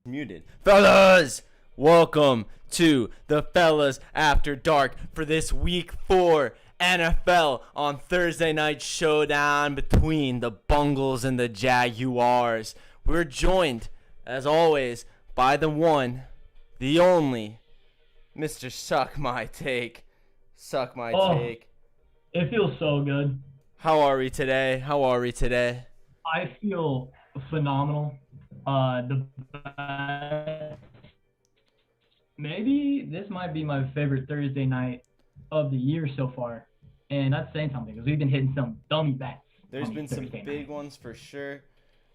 Muted. Fellas, welcome to the Fellas After Dark for this week 4 NFL on Thursday night showdown between the Bengals and the Jaguars. We're joined, as always, by the one, the only, Mr. Suck My Take. Suck My Take. It feels so good. How are we today? I feel phenomenal. The best. Maybe this might be my favorite Thursday night of the year so far, and that's saying something because we've been hitting some dummy bets. There's been some big ones for sure.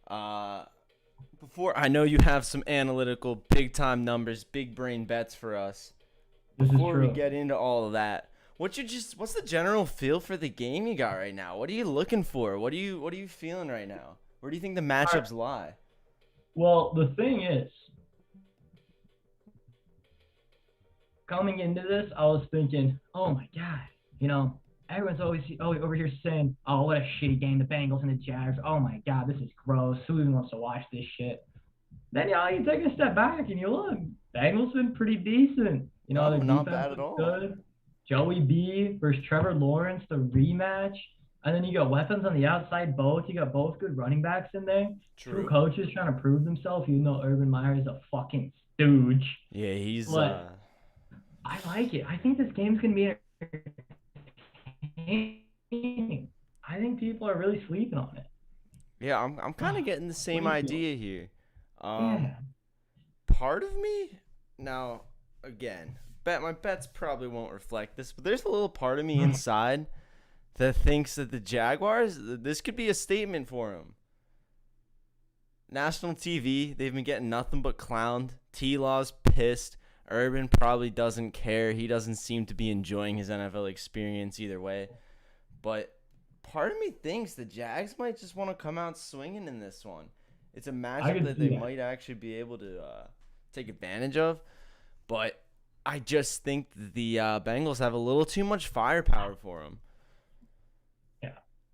Before I know you have some analytical, big time numbers, big brain bets for us. Before we get into all of that, what's the general feel for the game you got right now? What are you looking for? What are you feeling right now? Where do you think the matchups lie? Well, the thing is, coming into this, I was thinking, oh my God, everyone's always over here saying, oh, what a shitty game, the Bengals and the Jags. Oh my God, this is gross. Who even wants to watch this shit? Then, you take a step back and you look, Bengals been pretty decent. Their not defense bad at all. Good. Joey B versus Trevor Lawrence, the rematch. And then you got weapons on the outside both. You got both good running backs in there. True. Two coaches trying to prove themselves, even though Urban Meyer is a fucking stooge. Yeah, he's. But I like it. I think this game's going to be entertaining. I think people are really sleeping on it. Yeah, I'm kind of getting the same idea here. Yeah. Part of me, now, again, my bets probably won't reflect this, but there's a little part of me inside that thinks that the Jaguars, this could be a statement for them. National TV, they've been getting nothing but clowned. T-Law's pissed. Urban probably doesn't care. He doesn't seem to be enjoying his NFL experience either way. But part of me thinks the Jags might just want to come out swinging in this one. It's a matchup that they might actually be able to take advantage of. But I just think the Bengals have a little too much firepower for them.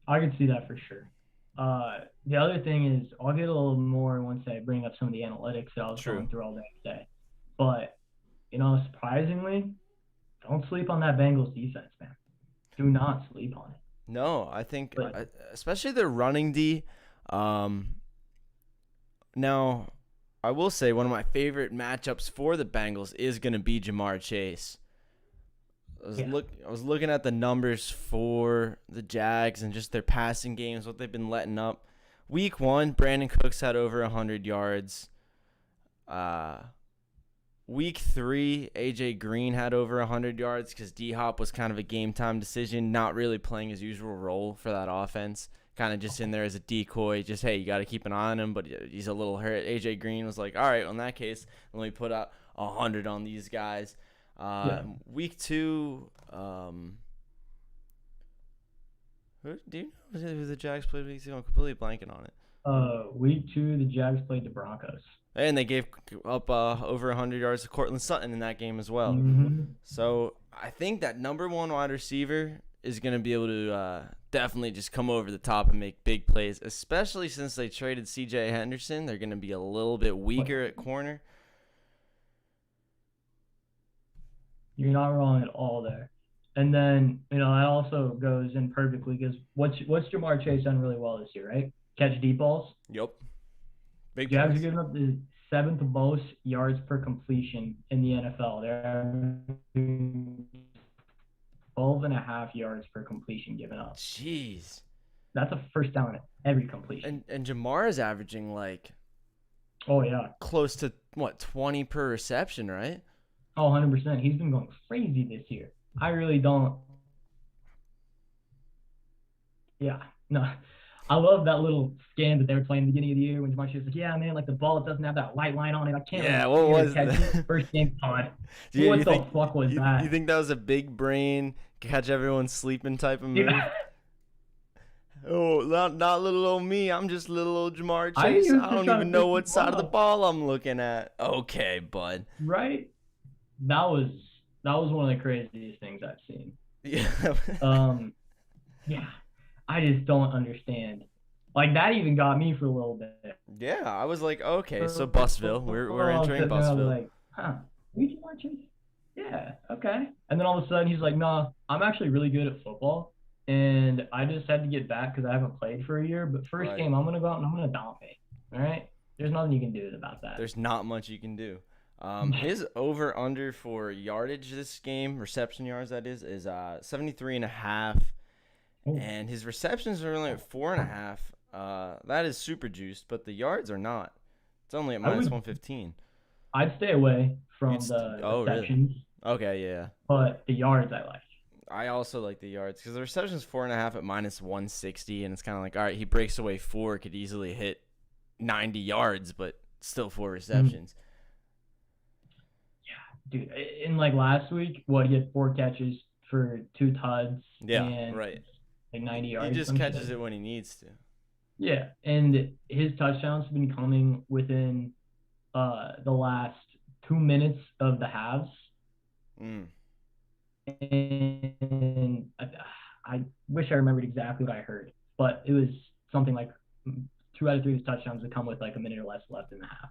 I could see that for sure. The other thing is, I'll get a little more once I bring up some of the analytics that I was going through all day today. But, surprisingly, don't sleep on that Bengals defense, man. Do not sleep on it. No, I think, especially their running D. Now, I will say one of my favorite matchups for the Bengals is going to be Jamar Chase. I was looking at the numbers for the Jags and just their passing games, what they've been letting up. Week 1, Brandon Cooks had over 100 yards. Week 3, A.J. Green had over 100 yards because D-Hop was kind of a game-time decision, not really playing his usual role for that offense. Kind of just in there as a decoy, just, hey, you got to keep an eye on him, but he's a little hurt. A.J. Green was like, all right, in that case, let me put out 100 on these guys. Week 2, who the Jags played week 2? I'm completely blanking on it. Week 2, the Jags played the Broncos. And they gave up over 100 yards to Cortland Sutton in that game as well. Mm-hmm. So I think that number one wide receiver is going to be able to definitely just come over the top and make big plays, especially since they traded C.J. Henderson. They're going to be a little bit weaker at corner. You're not wrong at all there. And then, that also goes in perfectly because what's Jamar Chase done really well this year, right? Catch deep balls. Yep. Big Jags are giving up the 7th most yards per completion in the NFL. They're 12.5 yards per completion given up. Jeez. That's a first down at every completion. And Jamar is averaging close to 20 per reception, right? Oh, 100%. He's been going crazy this year. I really don't. Yeah, no. I love that little scan that they were playing at the beginning of the year when Jamar Chase was like, yeah, man, the ball doesn't have that white line on it. I can't. Yeah, what was that? First game pod. What the fuck was that? You think that was a big brain, catch everyone sleeping type of move? Yeah. Oh, not little old me. I'm just little old Jamar Chase. I don't even know what side of the ball I'm looking at. Okay, bud. Right? That was one of the craziest things I've seen. Yeah. Yeah. I just don't understand Like that even got me for a little bit. Yeah, I was like, okay, so For Busville, a we're while, I'm entering sitting there, I was Busville. like, huh, we Jamar Chase? Yeah, okay. And then all of a sudden he's like, nah, I'm actually really good at football, and I just had to get back because I haven't played for a year. But first Right. game, I'm gonna go out and I'm gonna dominate. All right. There's nothing you can do about that. There's not much you can do. His over under for yardage this game, reception yards that is 73 and a half, Oh, and his receptions are only at 4.5. That is super juiced, but the yards are not. It's only at I minus would, 115. I'd stay away You'd from the oh really? receptions, Okay, yeah. but the yards I like. I also like the yards because the reception's 4.5 at minus 160, and it's kind of like, all right, he breaks away four, could easily hit 90 yards, but still four Mhm. receptions. Dude, in like last week, what he had 4 catches for 2 tuds Yeah, and right. like 90 He yards, just some catches shit. it when he needs to. Yeah, and his touchdowns have been coming within the last 2 minutes of the halves, Mm. and I wish I remembered exactly what I heard, but it was something like 2 out of 3 of his touchdowns would come with like a minute or less left in the half.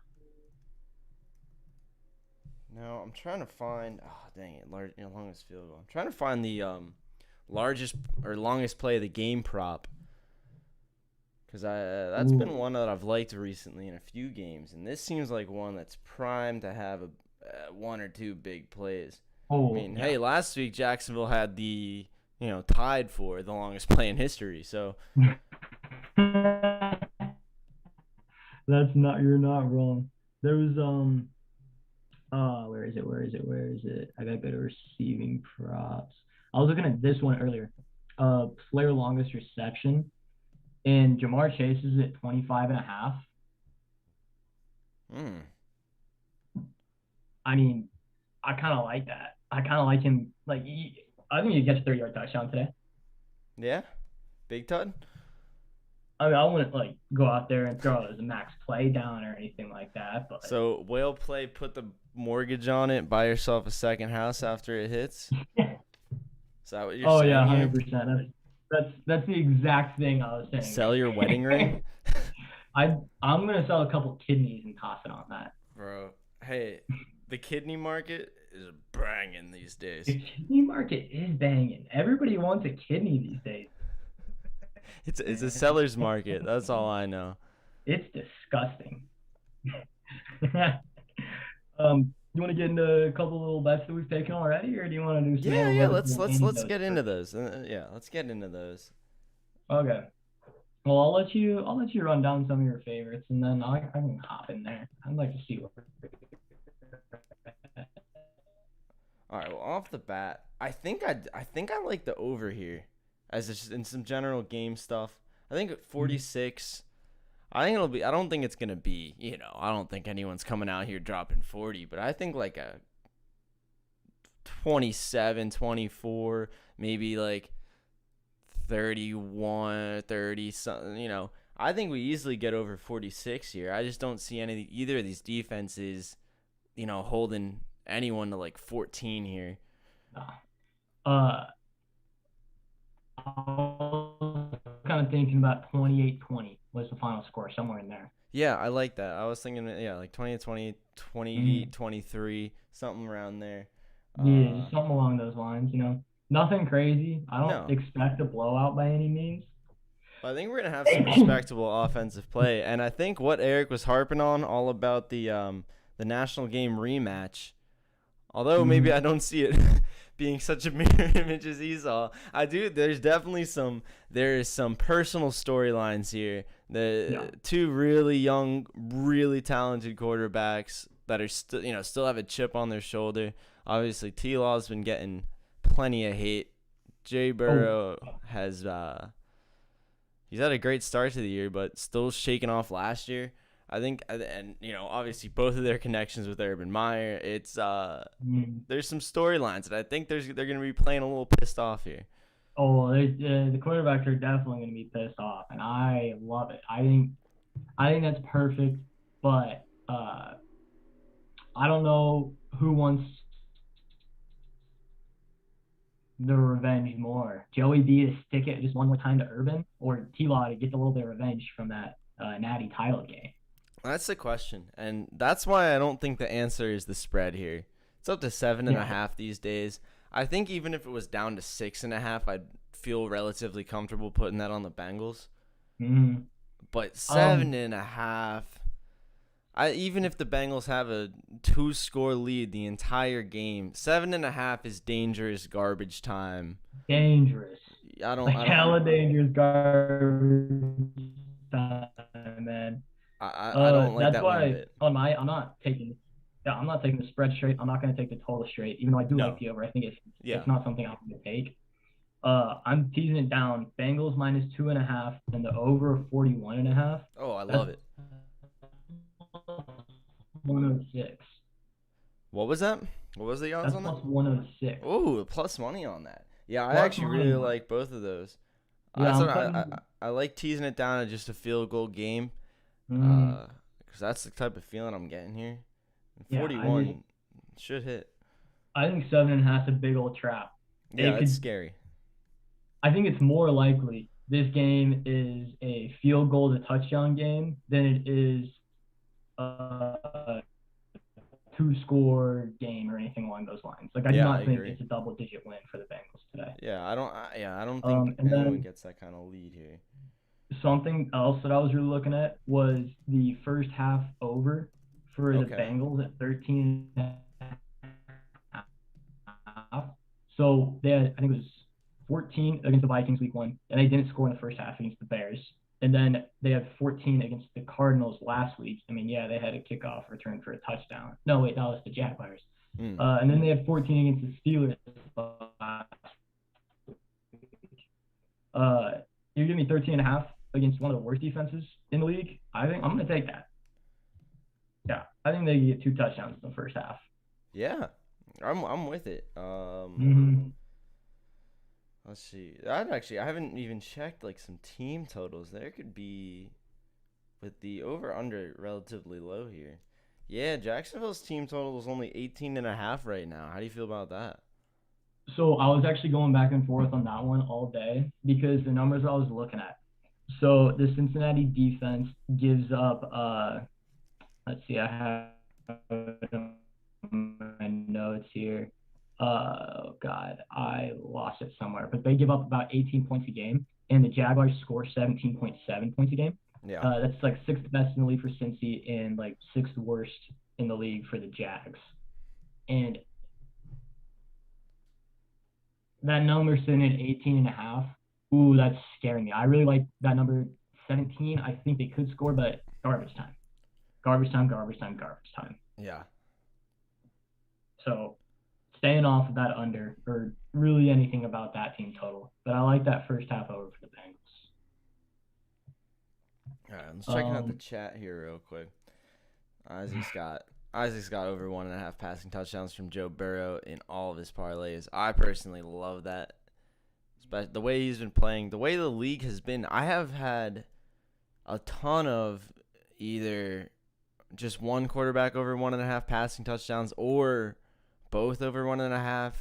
No, I'm trying to find. Oh, dang it! Longest field goal. I'm trying to find the largest or longest play of the game prop because that's been Ooh, one that I've liked recently in a few games, and this seems like one that's primed to have one or two big plays. I oh mean, yeah. hey, last week Jacksonville had the tied for the longest play in history. So That's not you're not wrong. There was where is it? I gotta go to receiving props. I was looking at this one earlier. Player longest reception, and Jamar Chase is at 25 and a half. mm, I mean, I kind of like that. I kind of like him. I think he gets a 30-yard touchdown today. yeah, big Tud. I mean, I wouldn't like go out there and throw it as a max play down or anything like that, but So whale play, put the mortgage on it, buy yourself a second house after it hits. Is that what you're oh yeah, saying here? 100%. That's the exact thing I was saying Sell your wedding ring? right I'm gonna sell a couple kidneys and toss it on that. Bro, hey, the kidney market is banging these days. The kidney market is banging. Everybody wants a kidney these days. It's a seller's market. That's all I know. It's disgusting. You want to get into a couple little bets that we've taken already, or do you want to do some Yeah, yeah. analytical Let's anecdotes get into first? those. Yeah, let's get into those. Okay. Well, I'll let you run down some of your favorites, and then I can hop in there. I'd like to see what. All right. Well, off the bat, I think I like the over here, in some general game stuff. I think at 46. I think it'll be. I don't think it's gonna be. I don't think anyone's coming out here dropping 40, but I think like a 27, 24, maybe like 31, 30 something. I think we easily get over 46 here. I just don't see either of these defenses, holding anyone to like 14 here. Uh, I was kind of thinking about 28-20 was the final score, somewhere in there. Yeah, I like that. I was thinking, yeah, like 20 to 20, 28, Mm, 23, something around there. yeah, Uh, something along those lines. Nothing crazy. I don't no, expect a blowout by any means. but I think we're gonna have some respectable offensive play, and I think what Eric was harping on, all about the national game rematch. Although maybe I Mhm. don't see it being such a mirror image as he saw, I do. There is some personal storylines here. Yeah. The two really young, really talented quarterbacks that are still have a chip on their shoulder. Obviously, T. Law's been getting plenty of hate. Jay Oh, Burrow has he's had a great start to the year, but still shaking off last year. I think, and obviously both of their connections with Urban Meyer. It's mm. there's some storylines, and I think they're gonna be playing a little pissed off here. Oh, the quarterbacks are definitely going to be pissed off, and I love it. I think that's perfect, but I don't know who wants the revenge more? Joey B to stick it just one more time to Urban, or T-Law to get a little bit of revenge from that natty title game? That's the question, and that's why I don't think the answer is the spread here. It's up to 7.5 these days. I think even if it was down to 6.5, I'd feel relatively comfortable putting that on the Bengals. Mm-hmm. But 7.5, even if the Bengals have a 2-score lead the entire game, 7.5 is dangerous garbage time. Dangerous. I don't. Hella dangerous garbage time, man. I don't like that one bit. I'm not taking the spread straight. I'm not going to take the total straight, even though I do like the over. I think it's not something I'm going to take. I'm teasing it down. Bengals -2.5 and the over 41.5. Oh, I love it. 106. What was that? What was the odds on that? Plus 106. Ooh, plus money on that. Yeah, I actually really like both of those. Yeah, I like teasing it down at just a field goal game. Because that's the type of feeling I'm getting here. 41 should hit. I think 7.5 is a big old trap. Yeah, it's scary. I think it's more likely this game is a field goal to touchdown game than it is a 2-score game or anything along those lines. Like I do not think it's a double-digit win for the Bengals today. Yeah, I don't think anyone gets that kind of lead here. Something else that I was really looking at was the first half over for the Bengals at 13.5. So they had, I think it was 14 against the Vikings week 1, and they didn't score in the first half against the Bears. And then they had 14 against the Cardinals last week. I mean, yeah, they had a kickoff return for a touchdown. No, wait, that was the Jaguars. And then they had 14 against the Steelers last week. You're giving me 13.5 against one of the worst defenses in the league? I think I'm going to take that. Yeah, I think they get 2 touchdowns in the first half. Yeah, I'm with it. Let's see. I haven't even checked like some team totals. There could be, with the over/under relatively low here. Yeah, Jacksonville's team total is only 18.5 right now. How do you feel about that? So I was actually going back and forth on that one all day because the numbers I was looking at. So the Cincinnati defense gives up. Let's see. I have my notes here. Oh God, I lost it somewhere. But they give up about 18 points a game, and the Jaguars score 17.7 points a game. Yeah, that's like 6th best in the league for Cincy and like 6th worst in the league for the Jags. And that number sitting at 18.5. Ooh, that's scaring me. I really like that number 17. I think they could score, but garbage time. Garbage time, garbage time, garbage time. Yeah. So staying off of that under, or really anything about that team total. But I like that first half over for the Bengals. All right, let's check out the chat here real quick. Isaac's got over 1.5 passing touchdowns from Joe Burrow in all of his parlays. I personally love that. The way he's been playing, the way the league has been. I have had a ton of either just one quarterback over 1.5 passing touchdowns or both over 1.5.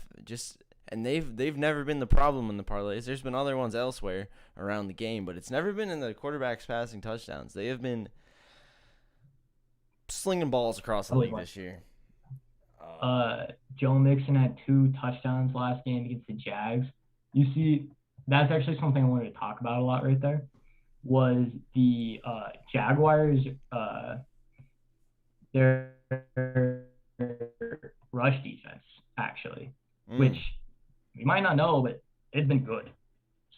And they've never been the problem in the parlays. There's been other ones elsewhere around the game, but it's never been in the quarterbacks passing touchdowns. They have been slinging balls across the league this year. Joe Mixon had 2 touchdowns last game against the Jags. You see, that's actually something I wanted to talk about a lot right there, was the Jaguars, their rush defense, actually, which you might not know, but it's been good.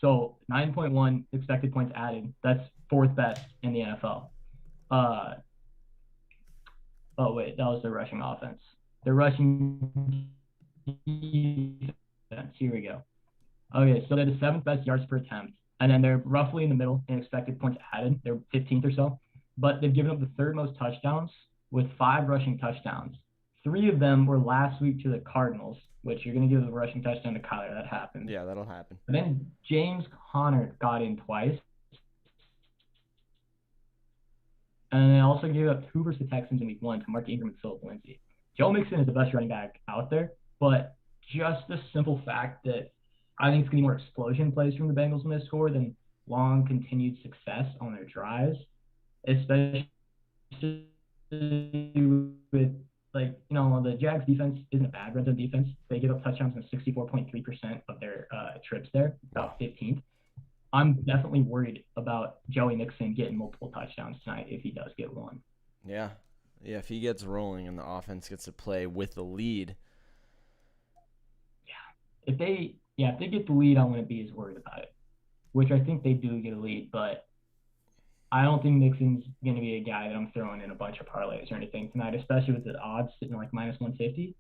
So 9.1 expected points added. That's 4th best in the NFL. Oh, wait, that was their rushing offense. Their rushing defense. Here we go. Okay, so they're the 7th best yards per attempt, and then they're roughly in the middle in expected points added. They're 15th or so, but they've given up the 3rd most touchdowns with 5 rushing touchdowns. 3 of them were last week to the Cardinals, which you're going to give a rushing touchdown to Kyler. That happened. Yeah, that'll happen. And then James Conner got in twice. And they also gave up 2 versus the Texans in week 1 to Mark Ingram and Philip Lindsay. Joe Mixon is the best running back out there, but just the simple fact that I think it's going to be more explosion plays from the Bengals when they score than long continued success on their drives, especially with the Jags defense isn't a bad red zone defense. They give up touchdowns in 64.3% of their trips there, about 15th. I'm definitely worried about Joey Mixon getting multiple touchdowns tonight if he does get one. Yeah. Yeah, if he gets rolling and the offense gets to play with the lead. Yeah. If they get the lead, I wouldn't be as worried about it, which I think they do get a lead, but I don't think Mixon's going to be a guy that I'm throwing in a bunch of parlays or anything tonight, especially with the odds sitting like minus 150.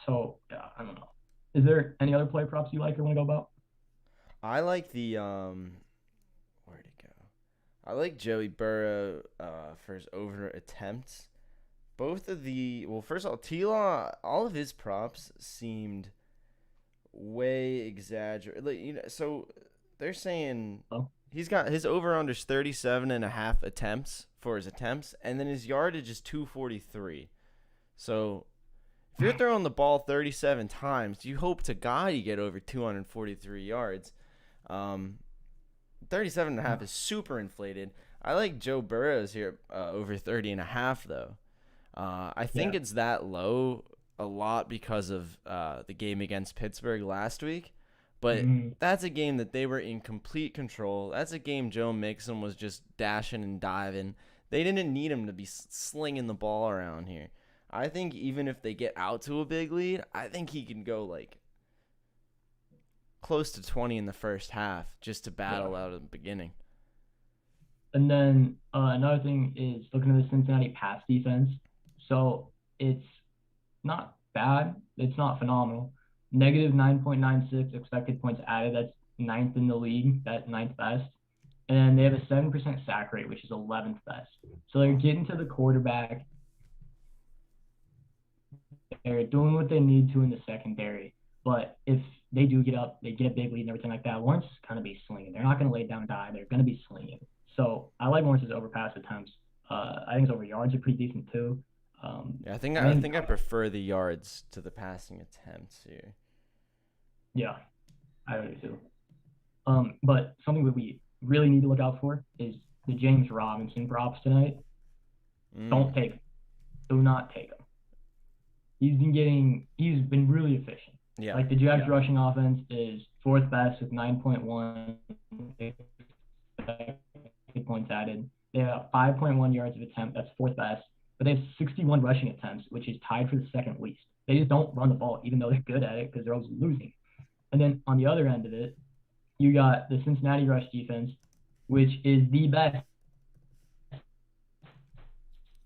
So, yeah, I don't know. Is there any other play props you like or want to go about? I like the where'd it go? I like Joey Burrow for his over attempts. Both of first of all, T-Law, all of his props seemed way exaggerated. So they're saying he's got his over-unders 37.5 attempts for his attempts, and then his yardage is 243. So if you're throwing the ball 37 times, you hope to God you get over 243 yards. 37.5 is super inflated. I like Joe Burrow's here over 30.5 though. I think it's that low a lot because of the game against Pittsburgh last week. But that's a game that they were in complete control. That's a game Joe Mixon was just dashing and diving. They didn't need him to be slinging the ball around here. I think even if they get out to a big lead, I think he can go like close to 20 in the first half just to battle out at the beginning. And then another thing is looking at the Cincinnati pass defense. So it's not bad. It's not phenomenal. Negative 9.96 expected points added. That's 9th in the league. That's 9th best. And they have a 7% sack rate, which is 11th best. So they're getting to the quarterback. They're doing what they need to in the secondary. But if they do get up, they get a big lead and everything like that, Lawrence is going to be slinging. They're not going to lay down and die. They're going to be slinging. So I like Lawrence's overpass attempts. I think his over yards are pretty decent too. I think I prefer the yards to the passing attempts here. Yeah, I do too. But something that we really need to look out for is the James Robinson props tonight. Don't take him. Do not take him. He's been really efficient. Yeah. Like the Jags rushing offense is 4th best with 9.1 points added. They have 5.1 yards of attempt. That's 4th best. But they have 61 rushing attempts, which is tied for the 2nd least. They just don't run the ball, even though they're good at it because they're always losing. And then on the other end of it, you got the Cincinnati rush defense, which is the best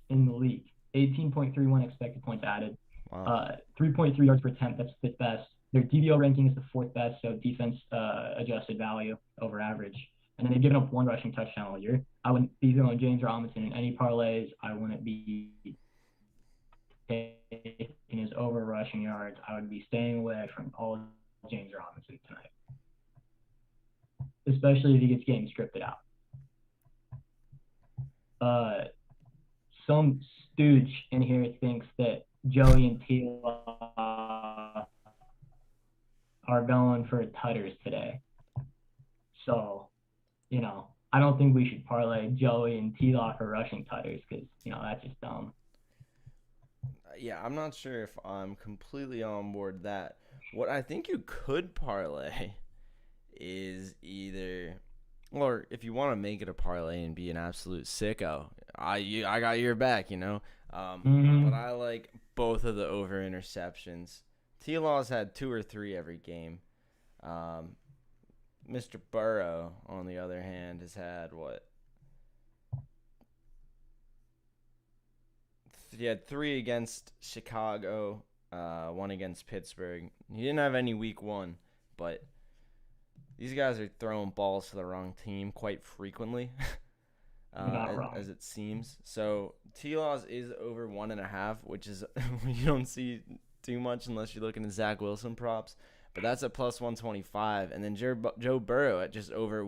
in the league. 18.31 expected points added. Wow. 3.3 yards per attempt. That's 5th best. Their DVO ranking is the 4th best, so defense adjusted value over average. And then they've given up 1 rushing touchdown all year. I wouldn't be throwing James Robinson in any parlays. I wouldn't be taking his over rushing yards. I would be staying away from all James Robinson tonight, especially if he gets game scripted out. Some stooge in here thinks that Joey and Tila are going for tutters today. So, I don't think we should parlay Joey and T-Lock for rushing tutters because, that's just dumb. Yeah, I'm not sure if I'm completely on board that. What I think you could parlay is either, or if you want to make it a parlay and be an absolute sicko, I got your back, But I like both of the over interceptions. T-Law's had 2 or 3 every game. Mr. Burrow, on the other hand, has had what? He had 3 against Chicago, 1 against Pittsburgh. He didn't have any week 1, but these guys are throwing balls to the wrong team quite frequently, as it seems. So T-Laws is over 1.5, which is you don't see too much unless you're looking at Zach Wilson props. But that's at plus 125, and then Joe Burrow at just over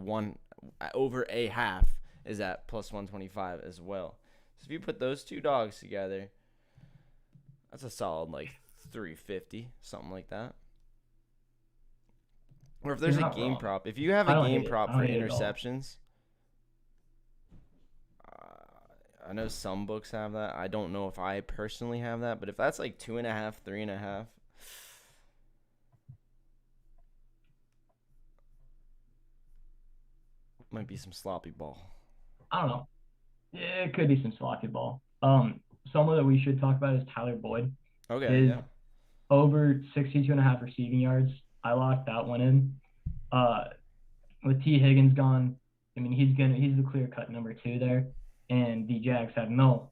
a half is at plus 125 as well. So if you put those 2 dogs together, that's a solid 350, something like that. Or if there's You're a not game wrong. prop, if you have I a don't game hate it. prop I for don't hate it at all. interceptions, I know some books have that. I don't know if I personally have that, but if that's like 2.5, 3.5, might be some sloppy ball. I don't know. Yeah, it could be some sloppy ball. Someone that we should talk about is Tyler Boyd. Okay, His yeah. over 62.5 receiving yards. I locked that one in. With T. Higgins gone, I mean he's the clear cut number 2 there, and the Jags have no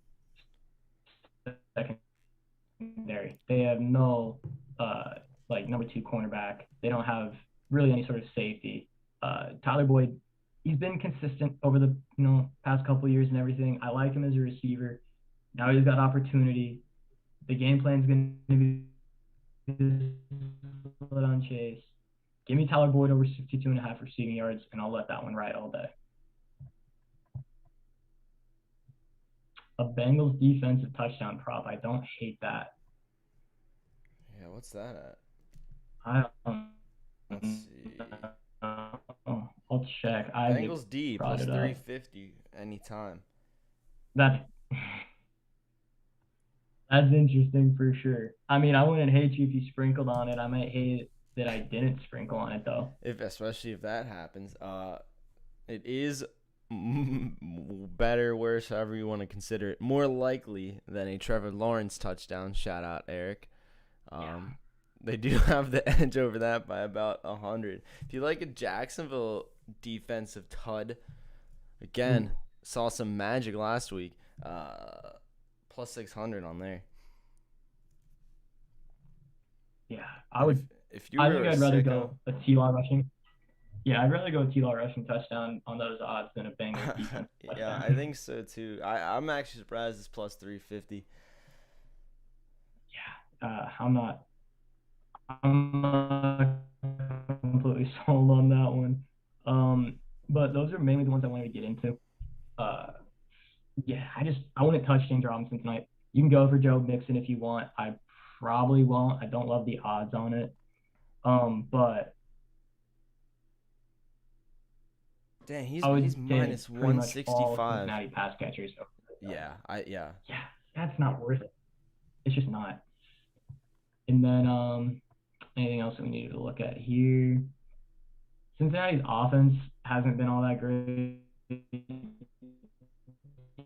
secondary. They have no like number 2 cornerback. They don't have really any sort of safety. Tyler Boyd, he's been consistent over the past couple of years and everything. I like him as a receiver. Now he's got opportunity. The game plan's going to be split on Chase. Give me Tyler Boyd over 62.5 receiving yards, and I'll let that one ride all day. A Bengals defensive touchdown prop. I don't hate that. Yeah, what's that at? I don't. Let's see. I'll check. Bengals D plus 350 anytime. That's interesting for sure. I mean, I wouldn't hate you if you sprinkled on it. I might hate it that I didn't sprinkle on it though. Especially if that happens. It is better, worse, however you want to consider it, more likely than a Trevor Lawrence touchdown. Shout out Eric. They do have the edge over that by about 100. If you like a Jacksonville defensive tud, again, saw some magic last week. Plus 600 on there. Yeah, I would. If you I think I'd rather go a T-Law rushing. Yeah, I'd rather go a T-Law rushing touchdown on those odds than a Bengals defense touchdown. Yeah, I think so too. I'm actually surprised it's plus 350. Yeah, I'm not completely sold on that one. But those are mainly the ones I wanted to get into. Yeah, I wouldn't touch James Robinson tonight. You can go for Joe Mixon if you want. I probably won't. I don't love the odds on it. But dang, he's minus 165. Cincinnati pass catchers. Yeah, Yeah, that's not worth it. It's just not. And then anything else that we needed to look at here? Cincinnati's offense hasn't been all that great.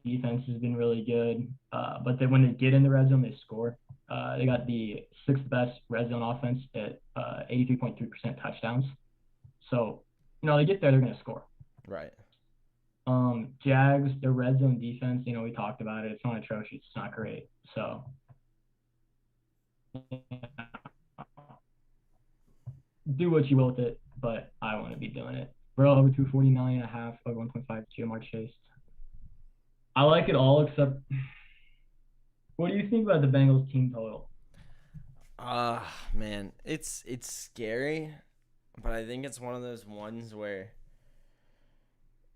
Defense has been really good, but then when they get in the red zone, they score. They got the 6th best red zone offense at 83.3% touchdowns. So, they get there, they're going to score. Right. Jags, their red zone defense, we talked about it. It's not atrocious. It's not great. So, do what you will with it, but I want to be doing it. We're over 249.5, over 1.5 Jamar Chase. I like it all except. What do you think about the Bengals team total? Man, it's scary, but I think it's one of those ones where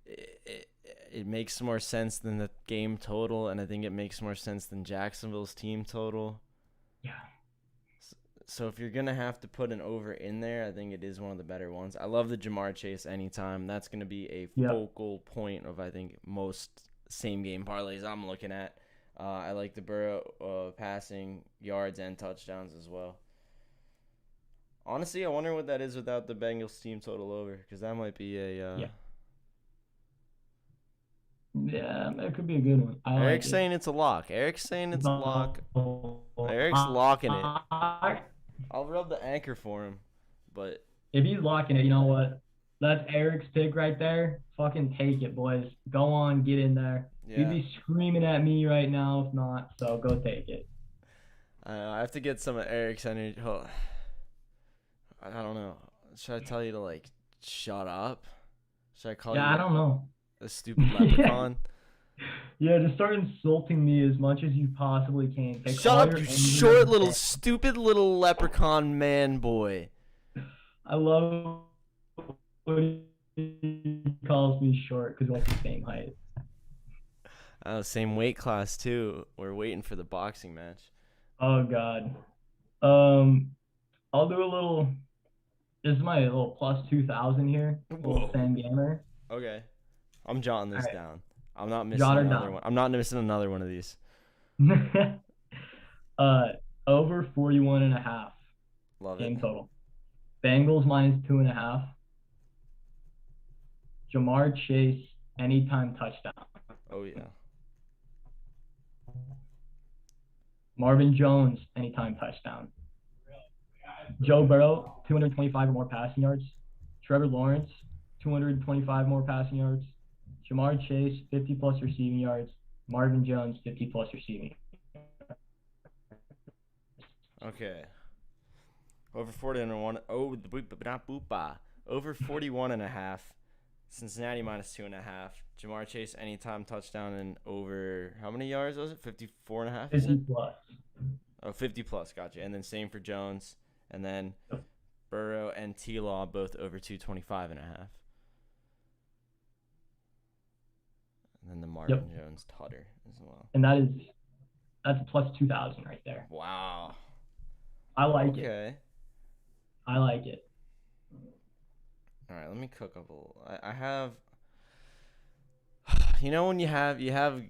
it makes more sense than the game total, and I think it makes more sense than Jacksonville's team total. Yeah. So if you're gonna have to put an over in there, I think it is one of the better ones. I love the Jamar Chase anytime. That's gonna be a focal point of I think most same game parlays I'm looking at. I like the Burrow passing yards and touchdowns as well. Honestly, I wonder what that is without the Bengals team total over, because that might be a yeah, that could be a good one. Eric's saying it's a lock. Eric's saying it's a lock. Eric's locking it. I'll rub the anchor for him, but if he's locking it, you know what? That's Eric's pick right there. Fucking take it, boys. Go on, get in there. Yeah. You'd be screaming at me right now if not, so go take it. I have to get some of Eric's energy. Oh, I don't know. Should I tell you to, shut up? Should I call you? Yeah, I don't know. A stupid leprechaun? Yeah, just start insulting me as much as you possibly can. Shut up, you short little, stupid little leprechaun man boy. I love when he calls me short because we're the same height. Same weight class, too. We're waiting for the boxing match. Oh, God. Um, I'll do a little. This is my little plus 2,000 here. Little Whoa. fan gamer. Okay. I'm jotting All this right, down. I'm not missing jot her another down. one. I'm not missing another one of these. uh, over 41 and a half Love it. game total. Bengals minus 2.5. Jamar Chase anytime touchdown. Oh yeah. Marvin Jones anytime touchdown. Joe Burrow 225 or more passing yards. Trevor Lawrence 225 more passing yards. Jamar Chase 50 plus receiving yards. Marvin Jones 50 plus receiving. Okay. Over 41. Oh, not boopa. Over 41 and a half. Cincinnati minus 2.5. Jamar Chase anytime touchdown and over how many yards was it? 54 and a half. 50 plus. Oh, 50 plus. Gotcha. And then same for Jones. And then Burrow and T-Law both over 225 and a half. And then the Marvin Jones Tutter as well. And that's plus 2,000 right there. Wow. I like it. Okay. I like it. All right, let me cook up a little. I have, you know, when you have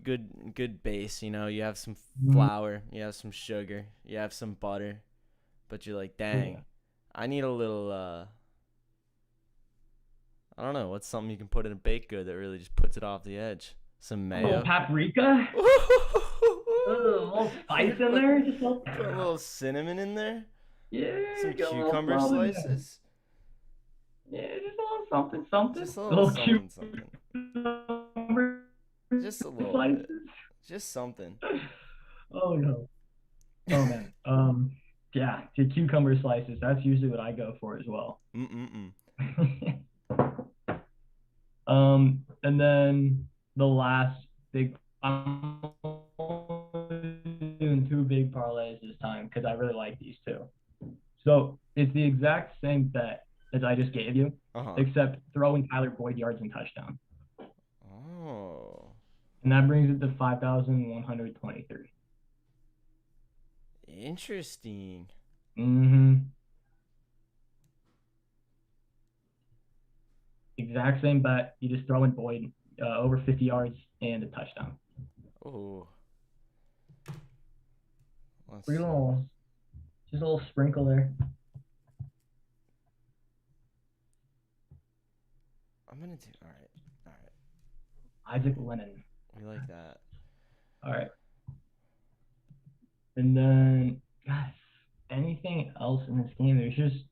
good base, you know, you have some flour, you have some sugar, you have some butter, but you're like, dang, I need a little, I don't know, what's something you can put in a baked good that really just puts it off the edge? Some mayo. A little paprika. A little spice in there. Just put a little cinnamon in there. Yeah. Some cucumber slices. Yeah, just a little something. Just a little something. Just a little slices. bit. Just something. Oh no. Oh man. Yeah, the cucumber slices. That's usually what I go for as well. And then the last big. I'm doing two big parlays this time because I really like these two. So it's the exact same bet as I just gave you, except throwing Tyler Boyd yards and touchdown. Oh. And that brings it to 5,123. Interesting. Exact same bet. You just throw in Boyd over 50 yards and a touchdown. Oh. Just a little sprinkle there. I'm gonna do all right. Isaac Lennon. We like that. All right. And then, guys, anything else in this game? There's just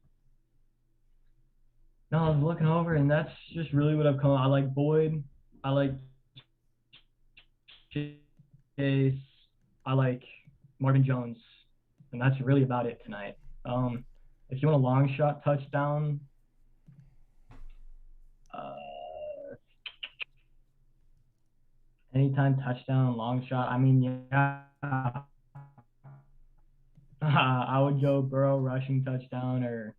no. I was looking over, and that's just really what I've come. I like Boyd. I like Chase. I like Marvin Jones, and that's really about it tonight. If you want a long shot touchdown, anytime touchdown, long shot. I mean, yeah, I would go Burrow rushing touchdown, or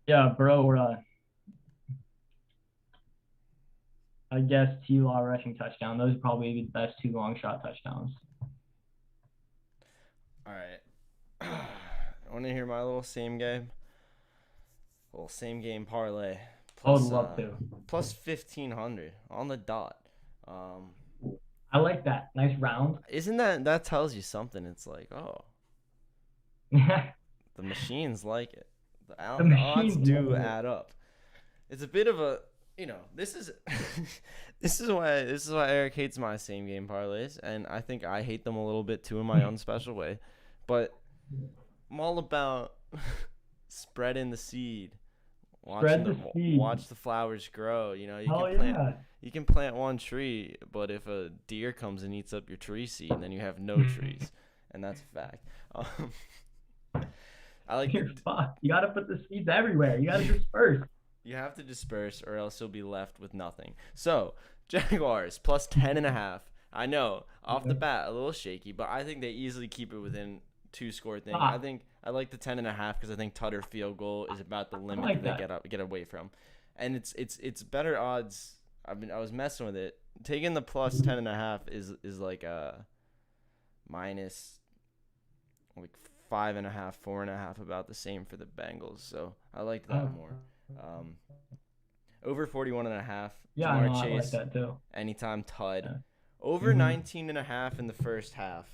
Burrow or I guess T-Law rushing touchdown. Those would probably be the best two long shot touchdowns. All right. Want to hear my little same game parlay? Plus, I would love to. Plus 1,500 on the dot. I like that. Nice round. Isn't that tells you something? It's like, oh, the machines like it. The odds do add up. It's a bit of a, this is this is why Eric hates my same game parlays, and I think I hate them a little bit too in my own special way. But I'm all about spreading the seed. Watch the flowers grow. You can plant one tree, but if a deer comes and eats up your tree seed, then you have no trees, and that's a fact. I like. You're fucked. You gotta put the seeds everywhere. You gotta disperse. You have to disperse, or else you'll be left with nothing. So Jaguars plus 10.5. I know off the bat a little shaky, but I think they easily keep it within 2-score thing. I like the 10.5 because I think Tutter field goal is about the limit that they get away from, and it's better odds. I was messing with it. Taking the plus 10.5 is like a minus like 5.5, 4.5, about the same for the Bengals. So I liked that more. Over 41.5. Yeah, Jamar no, I like Chase, that too. anytime tud. Yeah. Over 19.5 in the first half.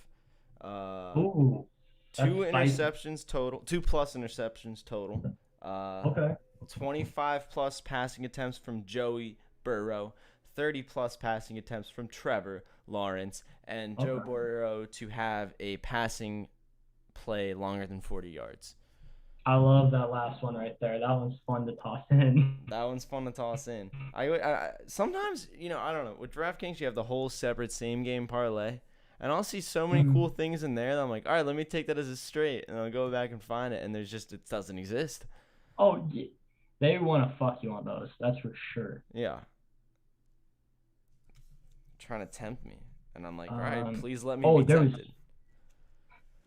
Ooh. Two That's interceptions total. 2+ interceptions total. Okay. 25+ passing attempts from Joey Burrow. 30+ passing attempts from Trevor Lawrence. And Joe Burrow to have a passing play longer than 40 yards. I love that last one right there. That one's fun to toss in. That one's fun to toss in. I sometimes, I don't know. With DraftKings, you have the whole separate same game parlay. And I'll see so many cool things in there that I'm like, all right, let me take that as a straight. And I'll go back and find it. And it doesn't exist. Oh, yeah. They want to fuck you on those. That's for sure. Yeah. Trying to tempt me. And I'm like, all right, please let me be tempted.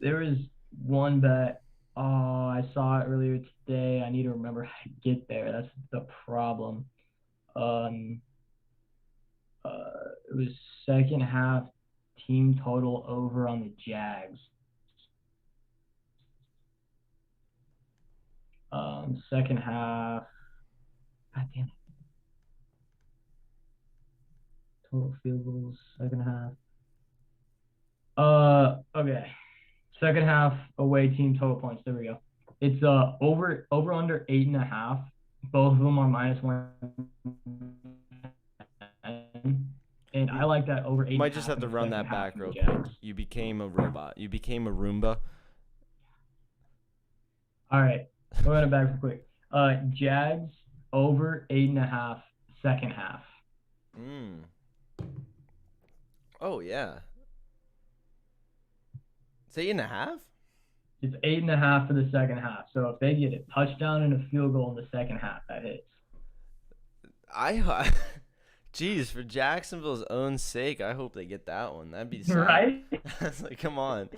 There was one bet. Oh, I saw it earlier today. I need to remember how to get there. That's the problem. It was second half team total over on the Jags. Second half. God damn it. Total field goals, second half. Okay. Second half away team total points. There we go. It's over under 8.5. Both of them are -1. And I like that over 8.5. You might just have to run that back real quick. You became a robot. You became a Roomba. All right. We'll run it back real quick. Jags over 8.5 second half. Oh, yeah. It's 8.5? It's 8.5 for the second half. So if they get a touchdown and a field goal in the second half, that hits. Jeez, for Jacksonville's own sake, I hope they get that one. That'd be sad. Right? It's like, come on.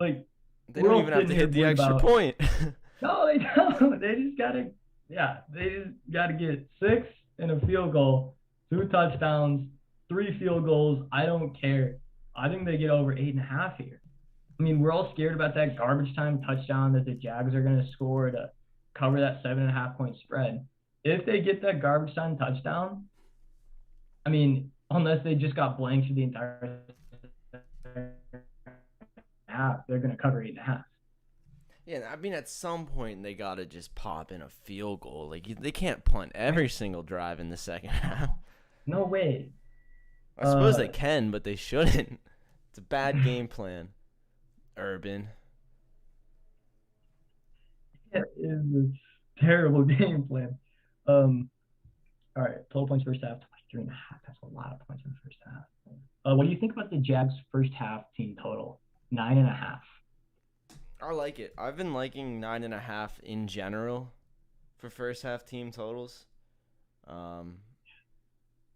Like, they don't even have to hit the extra point. No, they don't. They just gotta get 6 and a field goal, 2 touchdowns, 3 field goals. I don't care. I think they get over 8.5 here. I mean, we're all scared about that garbage time touchdown that the Jags are gonna score to cover that 7.5 point spread. If they get that garbage time touchdown, I mean, unless they just got blanked for the entire half, they're gonna cover 8.5. Yeah, I mean, at some point they gotta just pop in a field goal. Like they can't punt every single drive in the second half. No way. I suppose they can, but they shouldn't. It's a bad game plan. Urban. It is a terrible game plan. All right, total points first half, 23.5. That's a lot of points in the first half. What do you think about the Jags' first half team total? 9.5. I like it. I've been liking 9.5 in general for first half team totals. I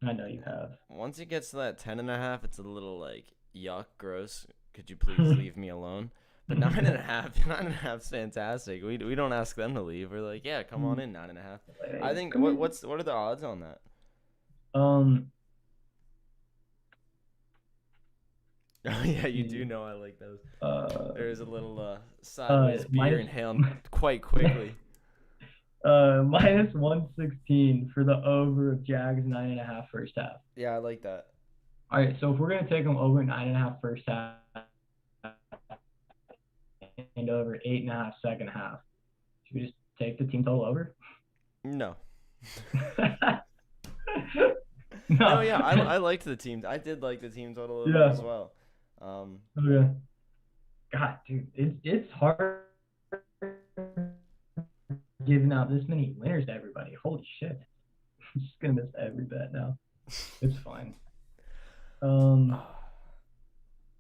know you have. Once it gets to that 10.5, it's a little like yuck, gross. Could you please leave me alone? But 9.5 is fantastic. We don't ask them to leave. We're like, yeah, come on in, 9.5. I think what are the odds on that? Oh yeah, you do know I like those. There's a little sideways beer inhaled quite quickly. -116 for the over of Jags 9.5 first half. Yeah, I like that. All right, so if we're gonna take them over 9.5 first half and over 8.5 second half, should we just take the team total over? No. No, yeah, I liked the team. I did like the team total over as well. Okay. God, dude, it's hard giving out this many winners to everybody. Holy shit. I'm just gonna miss every bet now. It's fine.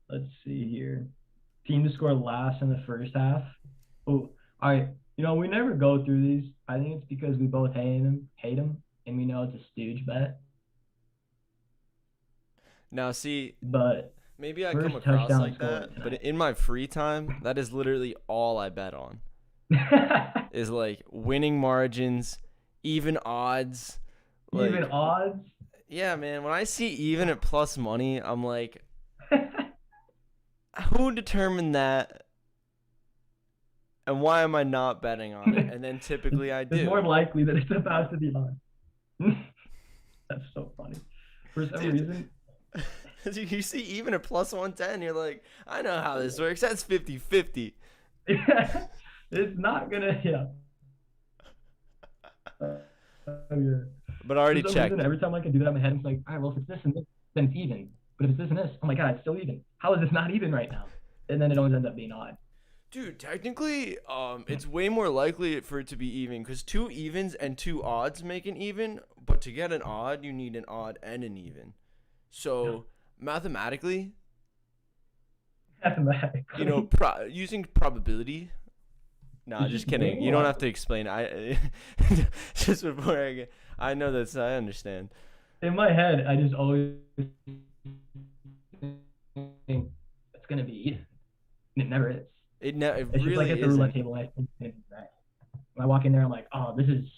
Let's see here. Team to score last in the first half. Oh, all right. We never go through these. I think it's because we both hate them, and we know it's a stooge bet. Now, see, but maybe I come across like that, but in my free time, that is literally all I bet on. Is like winning margins, even odds. Even odds? Yeah, man. When I see even at plus money, I'm like, Who determined that? And why am I not betting on it? And then typically I do. It's more likely that it's about to be on. That's so funny. For some reason. You see even at plus 110, you're like, I know how this works. That's 50-50. It's not gonna, yeah. Yeah. But I already checked. Reason, every time I can do that in my head, I'm like, all right, well, if it's this and this, then it's even. But if it's this and this, oh my god, it's still even. How is this not even right now? And then it always ends up being odd. Dude, technically, it's way more likely for it to be even because 2 evens and 2 odds make an even. But to get an odd, you need an odd and an even. So mathematically, you know, using probability. Nah, just kidding. You don't have to explain. I just before I know this. I understand. In my head, I just always think it's gonna be even. It never is. It it's really just like at the roulette table. I think it's gonna be red. When I walk in there, I'm like, oh, this is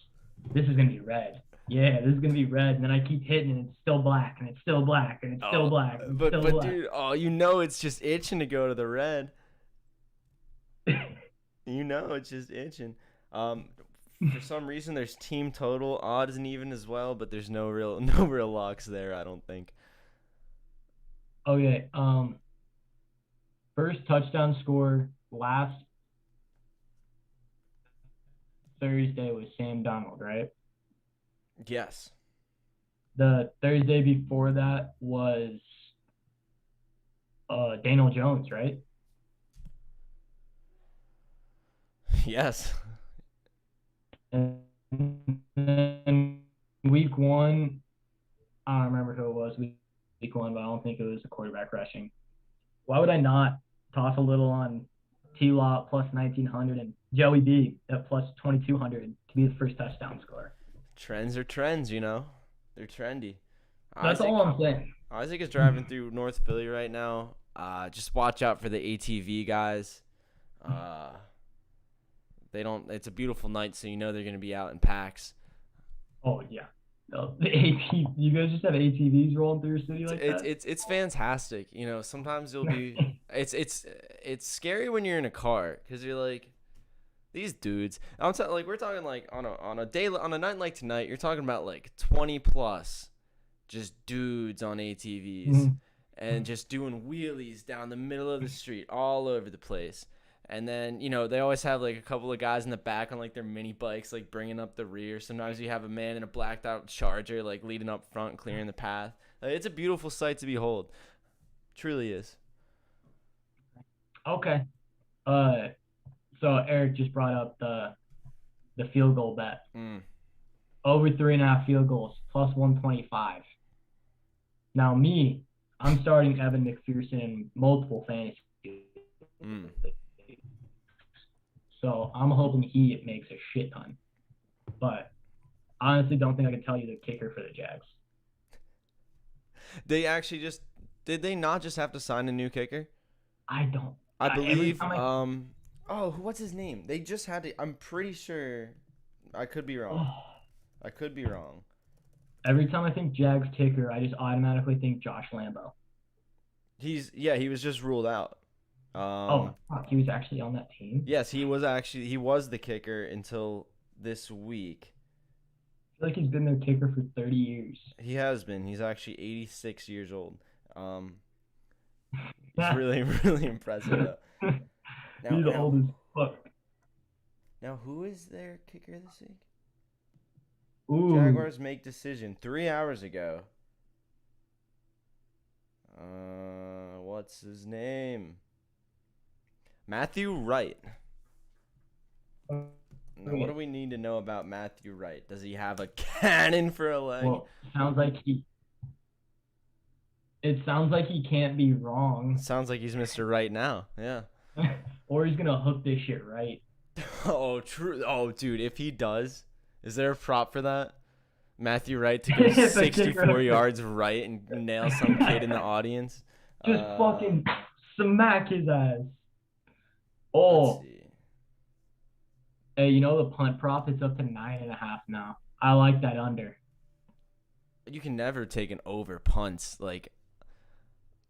gonna be red. Yeah, this is gonna be red, and then I keep hitting, and it's still black, and it's still black, and it's still black. And but black. Dude, you know, it's just itching to go to the red. You know, it's just itching. For some reason, there's team total odds and even as well, but there's no real locks there. I don't think. Okay. First touchdown score last Thursday was Sam Donald, right? Yes. The Thursday before that was Daniel Jones, right? Yes. And then week 1, I don't remember who it was week 1, but I don't think it was a quarterback rushing. Why would I not toss a little on T-Law at plus 1,900 and Joey B at plus 2,200 to be the first touchdown scorer? Trends are trends, you know. They're trendy. That's all I'm saying. Isaac is driving through North Philly right now. Just watch out for the ATV guys. It's a beautiful night, so you know they're going to be out in packs. Oh, yeah. You guys just have ATVs rolling through your city like that? It's fantastic. You know, sometimes you'll be it's scary when you're in a car because you're like, these dudes. We're talking like on a night like tonight, you're talking about like 20 plus just dudes on ATVs and just doing wheelies down the middle of the street all over the place. And then, you know, they always have like a couple of guys in the back on like their mini bikes, like bringing up the rear. Sometimes you have a man in a blacked out Charger, like leading up front, clearing the path. It's a beautiful sight to behold. Truly is. Okay. So Eric just brought up the field goal bet. Over 3.5 field goals, plus 125. Now I'm starting Evan McPherson in multiple fantasy. So I'm hoping he makes a shit ton. But I honestly don't think I can tell you the kicker for the Jags. They actually did they not just have to sign a new kicker? I believe what's his name? They just had to. I'm pretty sure. I could be wrong. I could be wrong. Every time I think Jags kicker, I just automatically think Josh Lambo. He was just ruled out. Fuck, he was actually on that team? Yes, he was the kicker until this week. I feel like he's been their kicker for 30 years. He has been. He's actually 86 years old. He's really, really impressive though. He's old as fuck. Now, who is their kicker this week? Ooh. Jaguars make decision 3 hours ago. What's his name? Matthew Wright. Now, what do we need to know about Matthew Wright? Does he have a cannon for a leg? Well, it sounds like he can't be wrong. Sounds like he's Mr. Right now. Yeah. Or he's gonna hook this shit right. Oh, true. Oh, dude, if he does, is there a prop for that? Matthew Wright to go 64 yards right and nail some kid in the audience? Just fucking smack his ass. Oh. Hey, you know the punt prop is up to 9.5 now. I like that under. You can never take an over punts. Like,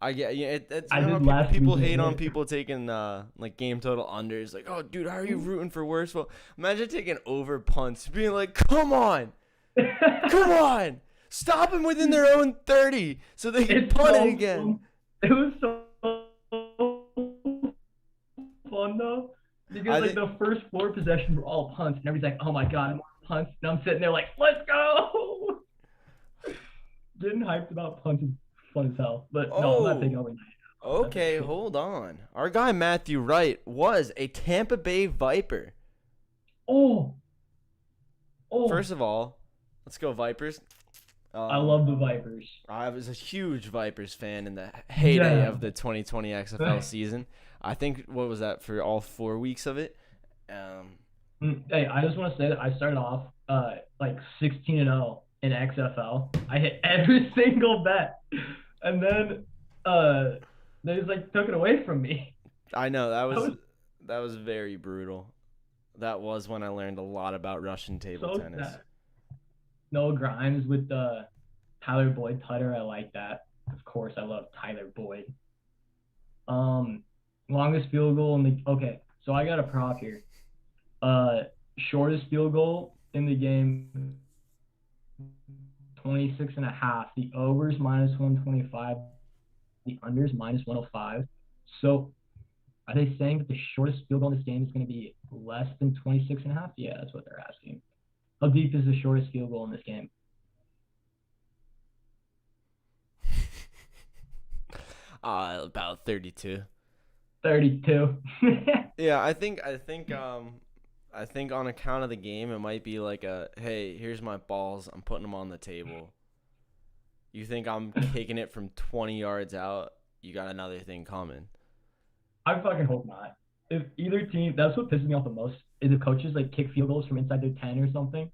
I get yeah. It's I you know did how last people weekend, hate on yeah. people taking like game total unders. Like, oh, dude, how are you rooting for worse? Well, imagine taking over punts, being like, come on, stop them within their own 30 so they can It's punt it so again. fun. It was so fun though, because I like think the first 4 possessions were all punts, and everybody's like, "Oh my god, more punts!" And I'm sitting there like, "Let's go!" Getting hyped about punts is fun as hell. But no, I'm not taking oh, over 9. That's a okay, shit. hold on. Our guy Matthew Wright was a Tampa Bay Viper. Oh, oh, First of all, let's go Vipers. I love the Vipers. I was a huge Vipers fan in the heyday Yeah. of the 2020 XFL season. I think what was that for all 4 weeks of it? Hey, I just want to say that I started off like 16-0 in XFL. I hit every single bet, and then they just like took it away from me. I know that was very brutal. That was when I learned a lot about Russian table So tennis. sad. No Grimes with Tyler Boyd putter. I like that. Of course, I love Tyler Boyd. Longest field goal in the okay. So I got a prop here. Shortest field goal in the game, 26.5. The overs -125. The unders -105. So are they saying that the shortest field goal in this game is going to be less than 26.5? Yeah, that's what they're asking. How deep is the shortest field goal in this game? About 32. 32. Yeah, I think on account of the game, it might be like hey, here's my balls. I'm putting them on the table. You think I'm kicking it from 20 yards out? You got another thing coming. I fucking hope not. If either team, that's what pisses me off the most, is if coaches like kick field goals from inside their 10 or something,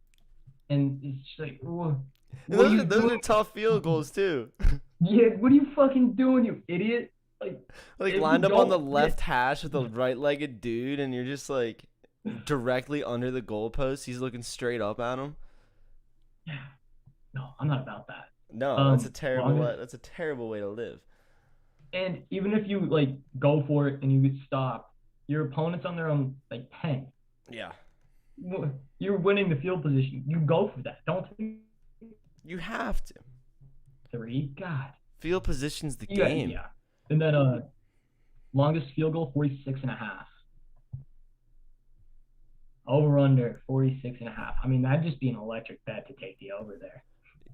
and it's just like, what Those are tough field goals too. Yeah, what are you fucking doing, you idiot? Like if lined you up on the don't left hash with a right-legged dude, and you're just like directly under the goalpost. He's looking straight up at him. Yeah, no, I'm not about that. No, that's a terrible way to live. And even if you like go for it and you get stopped, your opponent's on their own like 10. Yeah. You're winning the field position. You go for that. Don't You have to. 3. God. Field position's the game. Yeah. And then longest field goal 46.5. Over under 46.5. I mean, that'd just be an electric bet to take the over there.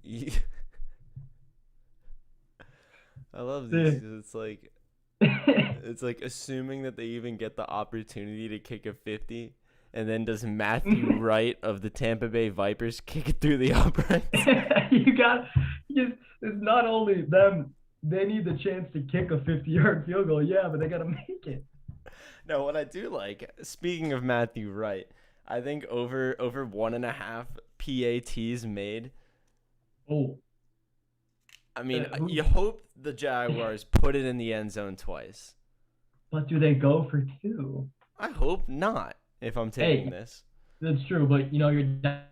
Yeah. I love these. It's like assuming that they even get the opportunity to kick a 50, and then does Matthew Wright of the Tampa Bay Vipers kick it through the uprights? It's not only them, they need the chance to kick a 50-yard field goal, yeah, but they got to make it. No, what I do like, speaking of Matthew Wright, I think over 1.5 PATs made. Oh. I mean, you hope the Jaguars put it in the end zone twice. But do they go for 2? I hope not, if I'm taking this. That's true, but you're down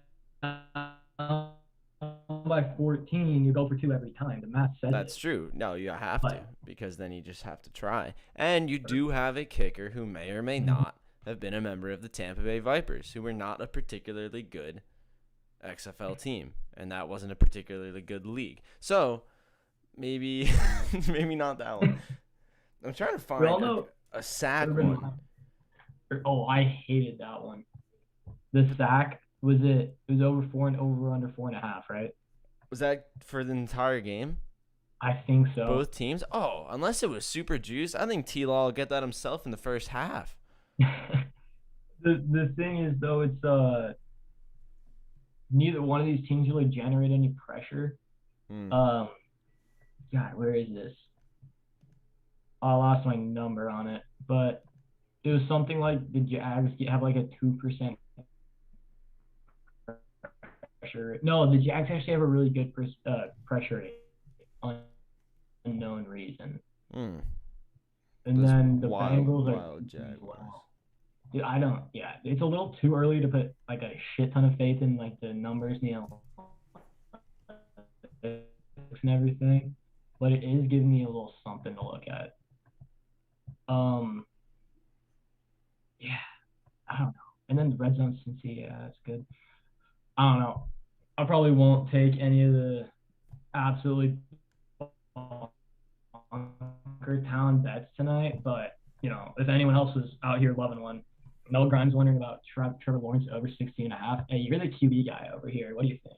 by 14, you go for 2 every time. The math says That's true. No, you have to, because then you just have to try. And you do have a kicker who may or may not have been a member of the Tampa Bay Vipers, who were not a particularly good XFL team, and that wasn't a particularly good league. So maybe not that one. I'm trying to find a sack one. Oh, I hated that one. The sack was over 4 and over under 4.5, right? Was that for the entire game? I think so. Both teams? Oh, unless it was super juice, I think T-Law will get that himself in the first half. The thing is though, it's neither one of these teams really generate any pressure. God, where is this? I lost my number on it, but it was something like the Jags have like a 2% pressure. No, the Jags actually have a really good pressure rate on unknown reason. And then the Bengals are Jaguars. Dude, it's a little too early to put like a shit ton of faith in like the numbers, and everything. but it is giving me a little something to look at. Yeah, I don't know. And then the red zone Cincy, yeah, that's good. I don't know. I probably won't take any of the absolutely bunker town bets tonight, but if anyone else was out here loving one, Mel Grimes wondering about Trevor Lawrence over 16.5. Hey, you're the QB guy over here. What do you think?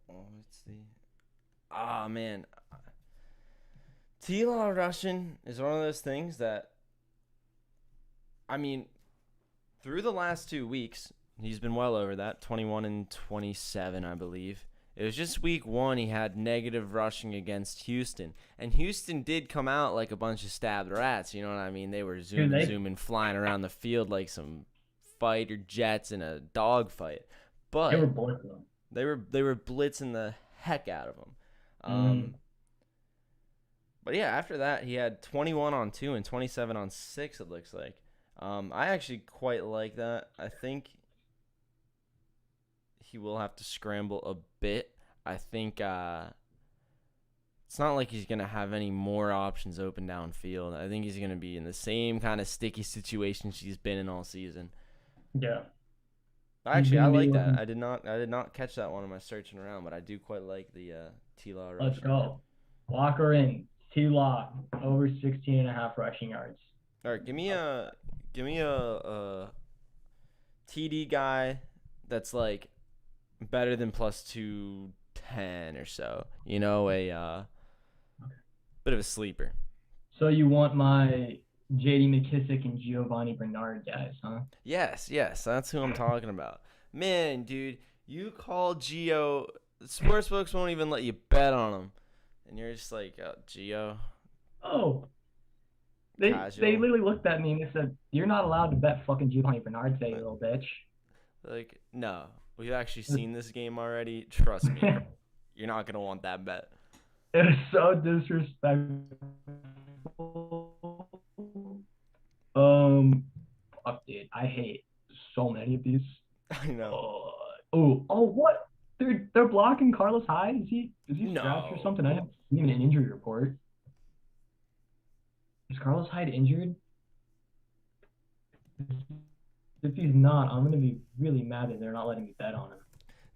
Let's see. Ah, man. T-Law rushing is one of those things that, I mean, through the last 2 weeks, he's been well over that, 21 and 27, I believe. It was just week 1 he had negative rushing against Houston. And Houston did come out like a bunch of stabbed rats, you know what I mean? They were zooming, flying around the field like some fighter jets in a dogfight. But they were blitzing. They were blitzing the heck out of them. But yeah, after that he had 21 on 2 and 27 on 6, it looks like. I actually quite like that. I think he will have to scramble a bit. I think it's not like he's going to have any more options open downfield. I think he's going to be in the same kind of sticky situations he's been in all season. Yeah. Actually, I like that. I did not catch that one in my searching around, but I do quite like the T-Law rushing. Let's go. Lock her in. T-Law over 16.5 rushing yards. All right, give me a TD guy that's like better than plus 210 or so. A bit of a sleeper. So you want my J.D. McKissick and Giovanni Bernard guys, huh? Yes, that's who I'm talking about. Man, dude, you call Gio. Sportsbooks won't even let you bet on him, and you're just like, Gio. Oh. They literally looked at me and they said, "You're not allowed to bet fucking Giovanni Bernard today, you little bitch." Like, no, we've actually seen this game already. Trust me, you're not gonna want that bet. It was so disrespectful. Fuck, dude, I hate so many of these. I know. What? They're blocking Carlos Hyde. Is he scratched or something? I haven't seen an injury report. Is Carlos Hyde injured? If he's not, I'm gonna be really mad that they're not letting me bet on him.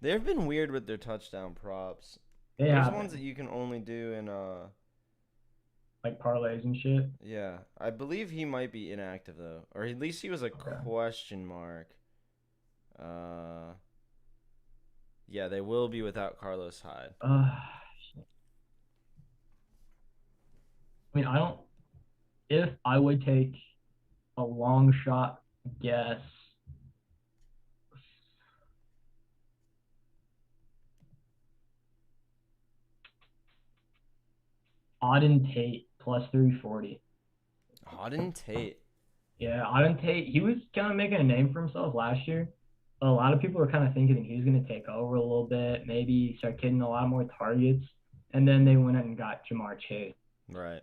They've been weird with their touchdown props. There's ones that you can only do in like parlays and shit. Yeah, I believe he might be inactive though, or at least he was a question mark. Yeah, they will be without Carlos Hyde. If I would take a long shot guess, Auden Tate plus 340. Auden Tate. Yeah, Auden Tate, he was kind of making a name for himself last year. A lot of people were kind of thinking he was going to take over a little bit, maybe start getting a lot more targets, and then they went out and got Jamar Chase. Right.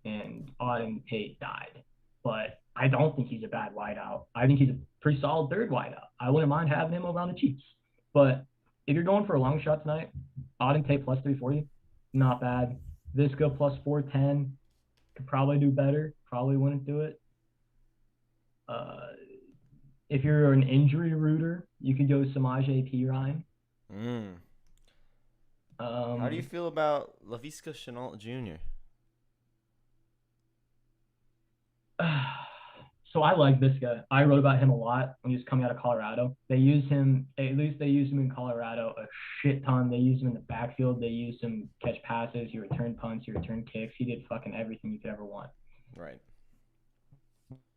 And Auden Tate died. But I don't think he's a bad wideout. I think he's a pretty solid third wideout. I wouldn't mind having him over on the Chiefs. But if you're going for a long shot tonight, Auden Tate plus 340, not bad. Visca plus 410, could probably do better. Probably wouldn't do it. If you're an injury rooter, you could go Samaje Perine. How do you feel about Laviska Shenault Jr.? So I like this guy. I wrote about him a lot when he was coming out of Colorado. They use him, at least they used him in Colorado a shit ton. They used him in the backfield. They used him catch passes. He returned punts. He returned kicks. He did fucking everything you could ever want. Right.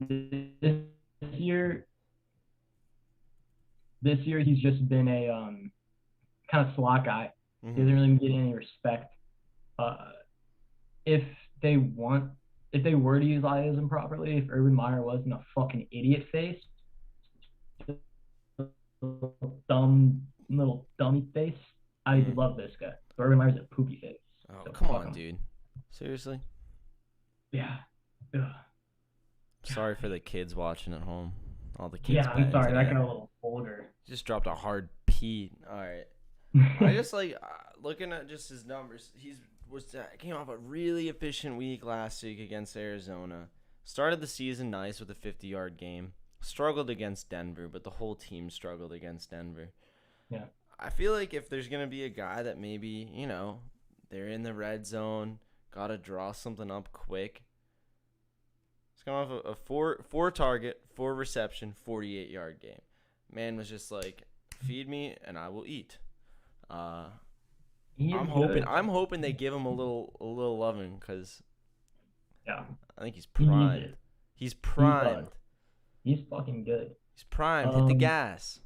This year he's just been a kind of slot guy. He doesn't really get any respect. If they were to utilize him properly, if Urban Meyer wasn't a fucking idiot face, little dummy face, I would love this guy. But Urban Meyer's a poopy face. Oh, so come on, dude. Seriously? Yeah. Ugh. Sorry for the kids watching at home. All the kids. Yeah, I'm sorry. That got a little vulgar. Just dropped a hard P. All right. I just like looking at just his numbers. Came off a really efficient week last week against Arizona. Started the season nice with a 50-yard game. Struggled against Denver, but the whole team struggled against Denver. Yeah. I feel like if there's going to be a guy that maybe, they're in the red zone, got to draw something up quick. It's coming off a four target, 4 reception, 48-yard game. Man was just like, feed me and I will eat. I'm hoping they give him a little loving because yeah, I think he's primed. He's primed. He's fucking good. He's primed. Hit the gas.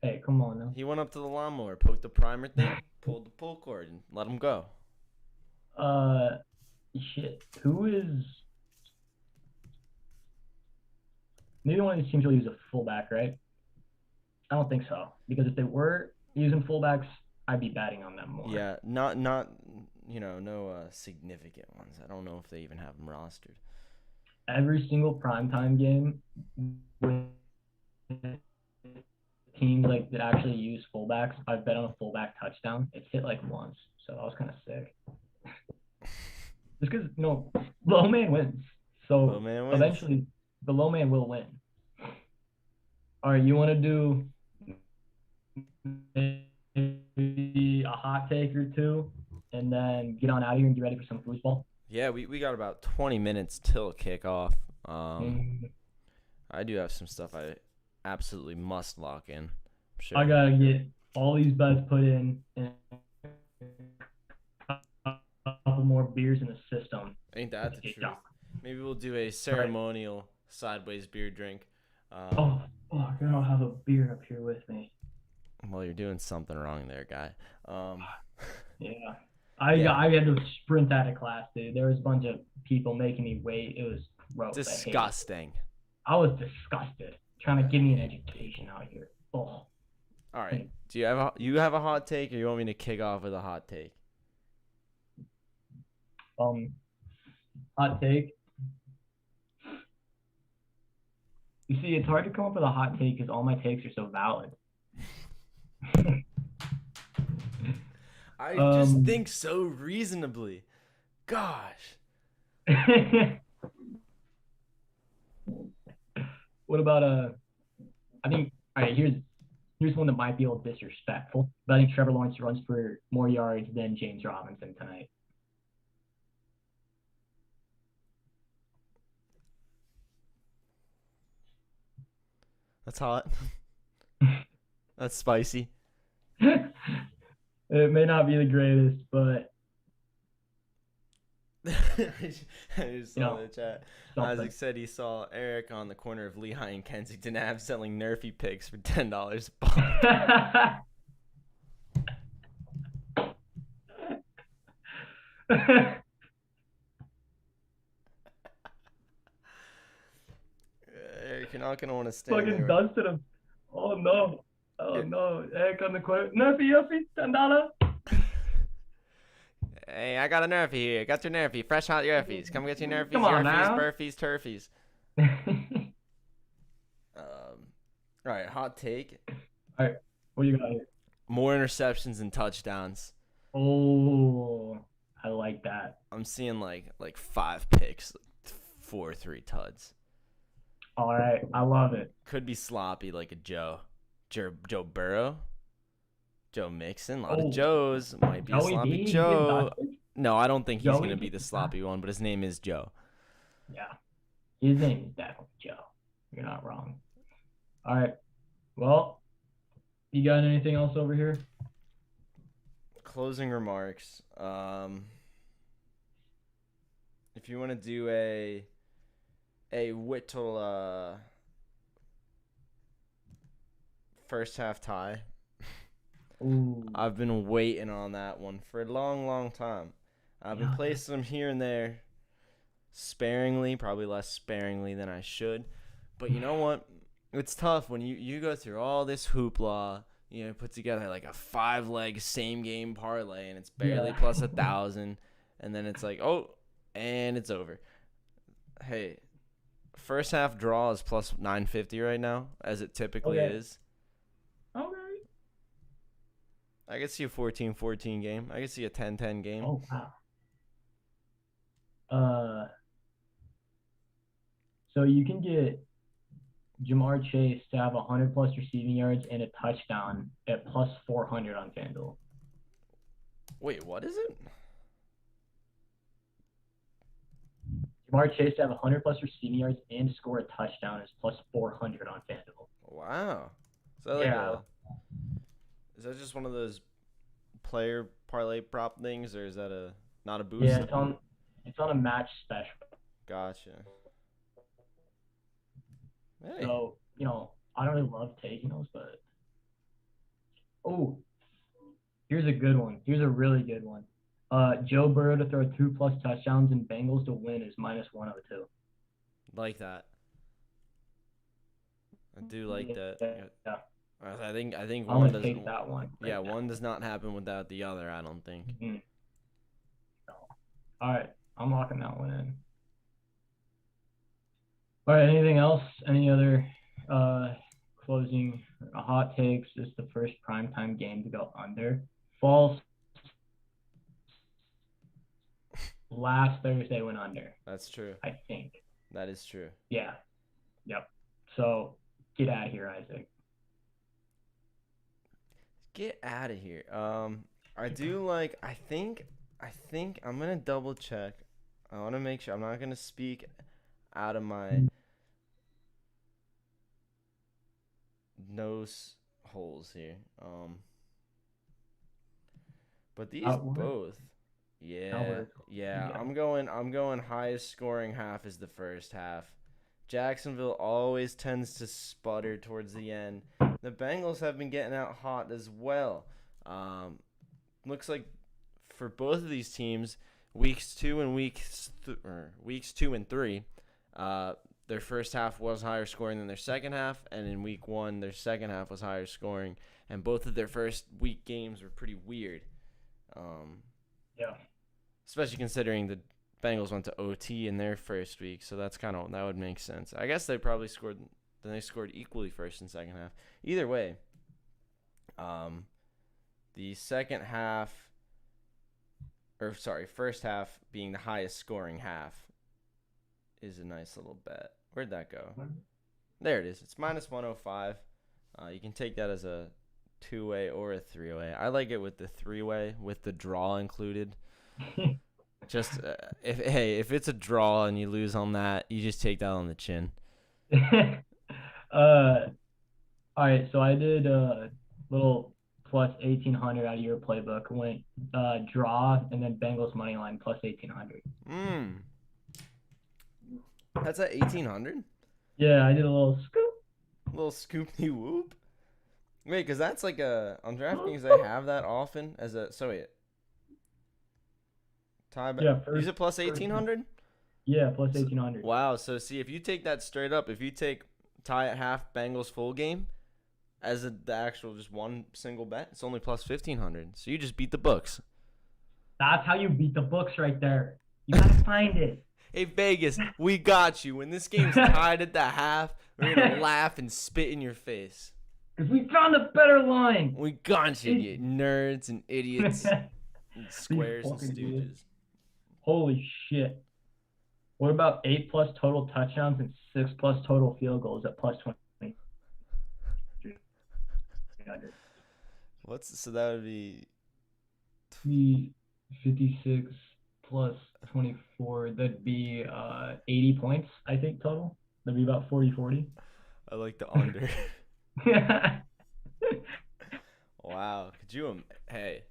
Hey, come on now. He went up to the lawnmower, poked the primer thing, pulled the pull cord, and let him go. Shit. Who is? Neither one of these teams really use a fullback, right? I don't think so. Because if they were using fullbacks, I'd be batting on them more. Yeah, not no significant ones. I don't know if they even have them rostered. Every single primetime game with teams like that actually use fullbacks, I've bet on a fullback touchdown. It's hit like once, so that was kind of sick. Just because low man wins, so eventually the low man will win. All right, you want to do maybe a hot take or two, and then get on out of here and get ready for some foosball? Yeah, we got about 20 minutes till kickoff. I do have some stuff I absolutely must lock in. Sure. I gotta get all these bets put in and a couple more beers in the system. Ain't that the truth? Maybe we'll do a ceremonial sideways beer drink. I don't have a beer up here with me. Well, you're doing something wrong there, guy. Yeah. I had to sprint out of class, dude. There was a bunch of people making me wait. It was gross. Disgusting. I was disgusted. Trying to give me an education out here. Oh. All right. Do you have a hot take, or you want me to kick off with a hot take? Hot take. You see, it's hard to come up with a hot take because all my takes are so valid. I just think so reasonably. Gosh. What about I think all right, here's one that might be a little disrespectful, but I think Trevor Lawrence runs for more yards than James Robinson tonight. That's hot. That's spicy. It may not be the greatest, but I just saw in the chat. Isaac said he saw Eric on the corner of Lehigh and Kensington Ave selling Nerfy picks for $10 a pop. Eric, you're not gonna want to stay. Fucking dusted him. Oh no. Eric on the corner. Nerfy, $10. Hey, I got a Nerfy here. Got your Nerfy. Fresh hot Nerfies. Come get your Nerfies. Come on now. Burfies, Turfies. All right, hot take. All right, what do you got here? More interceptions and touchdowns. Oh, I like that. I'm seeing like 5 picks, 4-3 tuds. All right, I love it. Could be sloppy like a Joe Burrow. Joe Mixon, a lot of Joes. Might be a sloppy Joe. No, I don't think he's going to be the sloppy one, but his name is Joe. Yeah. His name is definitely Joe. You're not wrong. All right. Well, you got anything else over here? Closing remarks. If you want to do a Whittle first half tie. Ooh. I've been waiting on that one for a long, long time. I've been placing them here and there sparingly, probably less sparingly than I should. But you know what? It's tough when you go through all this hoopla, put together like a 5-leg same game parlay and it's barely plus 1,000. And then it's like, and it's over. Hey, first half draw is plus 950 right now, as it typically is. I could see a 14-14 game. I could see a 10-10 game. Oh wow. So you can get Jamar Chase to have 100 plus receiving yards and a touchdown at plus 400 on FanDuel. Wait, what is it? Jamar Chase to have 100 plus receiving yards and score a touchdown is plus 400 on FanDuel. Wow. So is that just one of those player parlay prop things, or is that not a boost? Yeah, it's on a match special. Gotcha. Hey. So, I don't really love taking those, but here's a good one. Here's a really good one. Joe Burrow to throw 2+ touchdowns and Bengals to win is minus 102. Like that. I do like that. Yeah. I think I'm one gonna does. take that one. Yeah, one does not happen without the other. I don't think. Mm-hmm. No. All right, I'm locking that one in. All right. Anything else? Any other closing hot takes? This is the first primetime game to go under. False. Last Thursday went under. That's true. I think. That is true. Yeah. Yep. So get out of here, Isaac. Get out of here. I do like. I think I'm gonna double check. I want to make sure I'm not gonna speak out of my nose holes here. But these both. Yeah. I'm going highest scoring half is the first half. Jacksonville always tends to sputter towards the end. The Bengals have been getting out hot as well. Looks like for both of these teams, weeks 2 and 3, their first half was higher scoring than their second half, and in week 1, their second half was higher scoring, and both of their first week games were pretty weird. Yeah. Especially considering the Bengals went to OT in their first week, so that would make sense. I guess they probably scored equally first and second half. Either way, the first half being the highest scoring half is a nice little bet. Where'd that go? There it is. It's minus 105. You can take that as a 2-way or a 3-way. I like it with the 3-way with the draw included. Just if it's a draw and you lose on that, you just take that on the chin. All right, so I did a little plus 1,800 out of your playbook. Went draw and then Bengals money line plus 1,800. That's at 1,800. Yeah, I did a little scoop. A little scoopy whoop. Wait, because that's like on DraftKings they have that often as a tie bet. Yeah, use it plus 1,800. Yeah, plus 1,800. Wow. So see, if you take that straight up, if you take tie at half Bengals full game as the actual just one single bet, it's only plus 1,500. So you just beat the books. That's how you beat the books right there. You gotta find it. Hey Vegas, we got you. When this game's tied at the half, we're gonna laugh and spit in your face. Because we found a better line. We got you, you nerds and idiots, and squares and stooges. Idiots. Holy shit. What about 8+ total touchdowns and 6+ total field goals at plus 20? So that would be 56 plus 24. That'd be 80 points, I think, total. That'd be about 40-40. I like the under. Wow. Could you? Hey.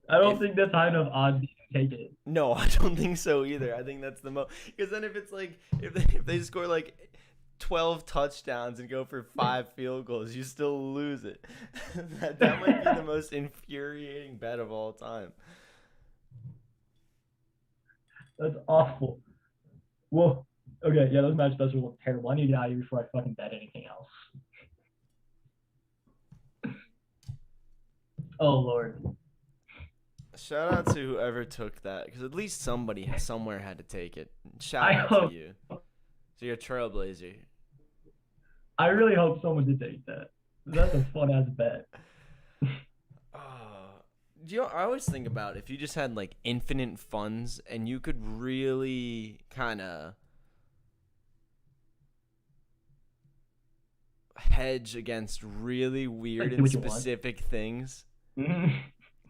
I don't think that's high enough odds to take it. No, I don't think so either. I think that's the most. Because then if it's like, if they score like 12 touchdowns and go for 5 field goals, you still lose it. that might be the most infuriating bet of all time. That's awful. Well, okay, yeah, those match bets are terrible. I need to get out of here before I fucking bet anything else. Oh, Lord. Shout out to whoever took that, because at least somebody somewhere had to take it. Shout out to you. So you're a trailblazer. I really hope someone did take that. That's a fun-ass bet. I always think about if you just had like infinite funds and you could really kind of hedge against really weird do and what you want. specific things. Mhm.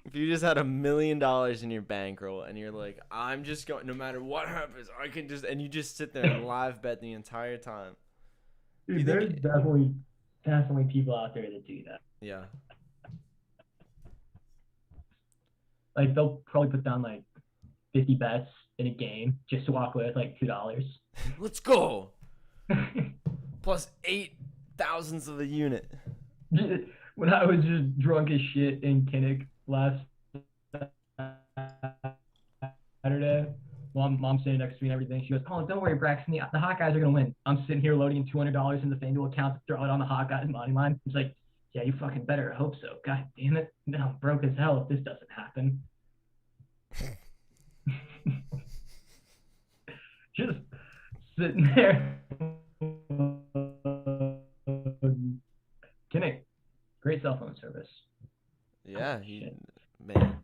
If you just had $1 million in your bankroll and you're like, I'm just going, no matter what happens, I can just, and you just sit there and live bet the entire time. Dude, there's definitely people out there that do that. Yeah. Like they'll probably put down like 50 bets in a game just to walk away with like $2. Let's go. Plus 8,000ths of a unit. When I was just drunk as shit in Kinnick last Saturday, mom sitting next to me and everything. She goes, "Oh, don't worry, Braxton. The Hawkeyes are gonna win." I'm sitting here loading in $200 in the FanDuel account to throw it on the Hawkeyes money line. It's like, yeah, you fucking better hope so. God damn it! No, I'm broke as hell if this doesn't happen. Just sitting there. Kinnick, great cell phone service. Yeah, man.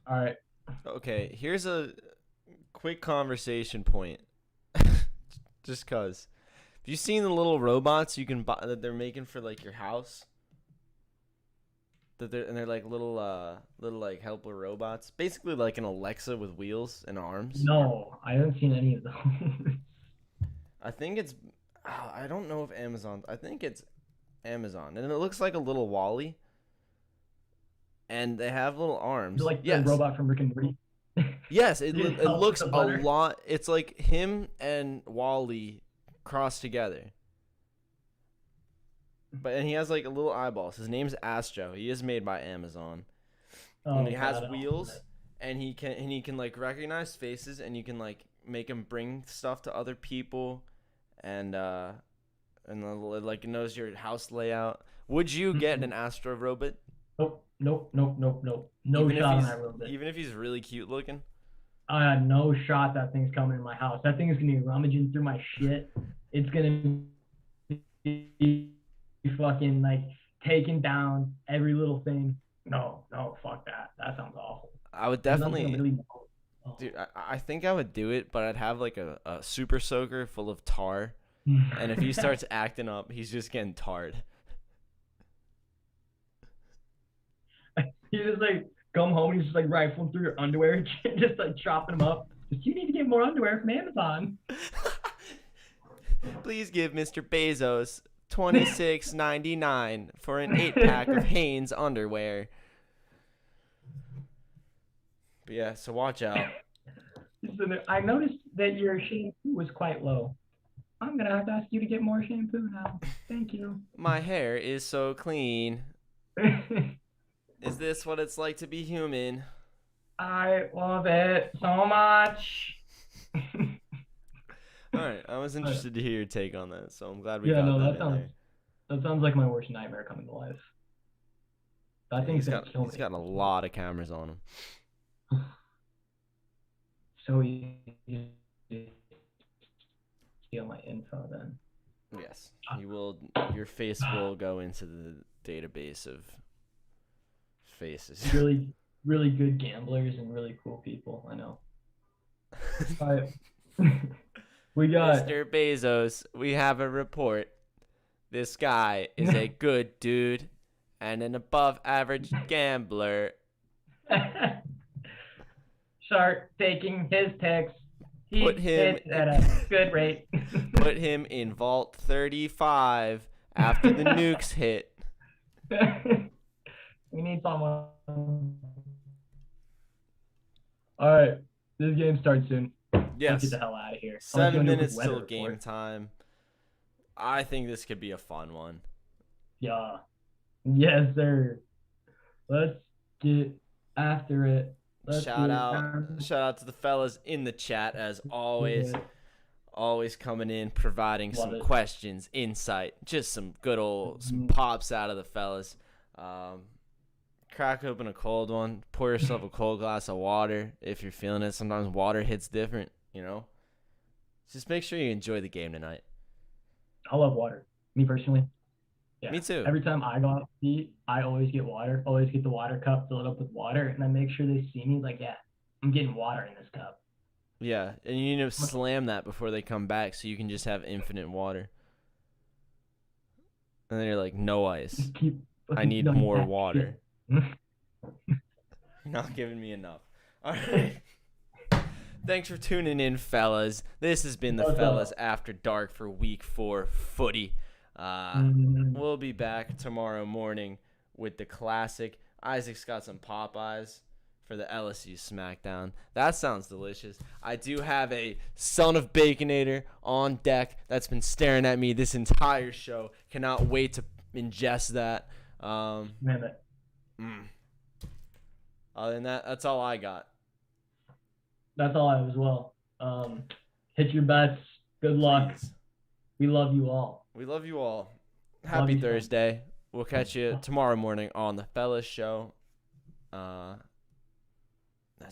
All right. Okay, here's a quick conversation point. Just cause. Have you seen the little robots you can buy that they're making for like your house? They're like little like helper robots, basically like an Alexa with wheels and arms. No, I haven't seen any of those. I think it's, I don't know if Amazon. I think it's Amazon, and it looks like a little Wally. And they have little arms. Like yes. the robot from Rick and Morty. Yes, it looks a lot. It's like him and Wally crossed together. And he has like a little eyeballs. His name's Astro. He is made by Amazon. And he has wheels, and he can like recognize faces, and you can like make him bring stuff to other people, and like knows your house layout. Would you get an Astro robot? Nope. No shot on that robot. Even if he's really cute looking? No shot that thing's coming in my house. That thing is going to be rummaging through my shit. It's going to be fucking like taking down every little thing. No, fuck that. That sounds awful. I would definitely... Dude, I think I would do it, but I'd have like a super soaker full of tar. And if he starts acting up, he's just getting tarred. You just like come home and he's just like rifling through your underwear, just like chopping them up. Just, you need to get more underwear from Amazon. Please give Mr. Bezos $26.99 for an 8-pack of Hanes underwear. But yeah, so watch out. I noticed that your shampoo was quite low. I'm gonna have to ask you to get more shampoo now. Thank you. My hair is so clean. Is this what it's like to be human? I love it so much. All right, I was interested to hear your take on that, so I'm glad we got that in there. That sounds like my worst nightmare coming to life. I think he's got a lot of cameras on him. So easy to steal my info then. Yes, he will. Your face will go into the database of faces. Really, really good gamblers and really cool people. I know. All right. We got Mr. Bezos. We have a report. This guy is a good dude and an above-average gambler. Start taking his picks. He Put him at a good rate. Put him in Vault 35 after the nukes hit. We need someone. All right, this game starts soon. Yes. Let's get the hell out of here. 7 minutes till game time. I think this could be a fun one. Yeah. Yes, sir. Let's get after it. Shout out to the fellas in the chat as always. Always coming in, providing some questions, insight, just some good old some pops out of the fellas. Crack open a cold one, pour yourself a cold glass of water if you're feeling it. Sometimes water hits different, you know. Just make sure you enjoy the game tonight. I love water. Me personally, Yeah. Me too. Every time I go out to eat, I always get water. Always get the water cup filled up with water, and I make sure they see me. Like, yeah, I'm getting water in this cup. Yeah, and you need to slam that before they come back so you can just have infinite water. And then you're like, no ice. Just keep I fucking need filling more that water. shit. You're not giving me enough. All right. Thanks for tuning in, fellas. This has been the What's Fellas up? After Dark for Week 4 footy. Mm, We'll be back tomorrow morning with the classic. Isaac's got some Popeyes for the LSU SmackDown. That sounds delicious. I do have a son of Baconator on deck that's been staring at me this entire show. Cannot wait to ingest that. man, Other than that, that's all I got. that's all I have as well. Hit your bets. Good luck. Please. We love you all. We love you all. Love Happy you, son. Thursday. We'll catch you tomorrow morning on the Fellas Show. That's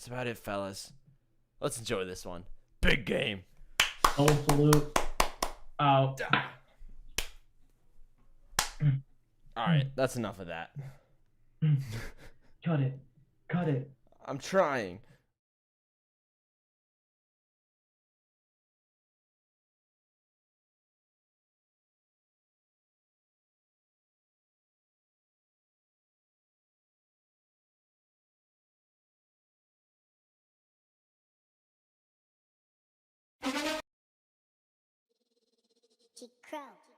about it, fellas. Let's enjoy this one. Big game. Soul salute. Out. All right, that's enough of that. Cut it. Cut it. I'm trying. Crow.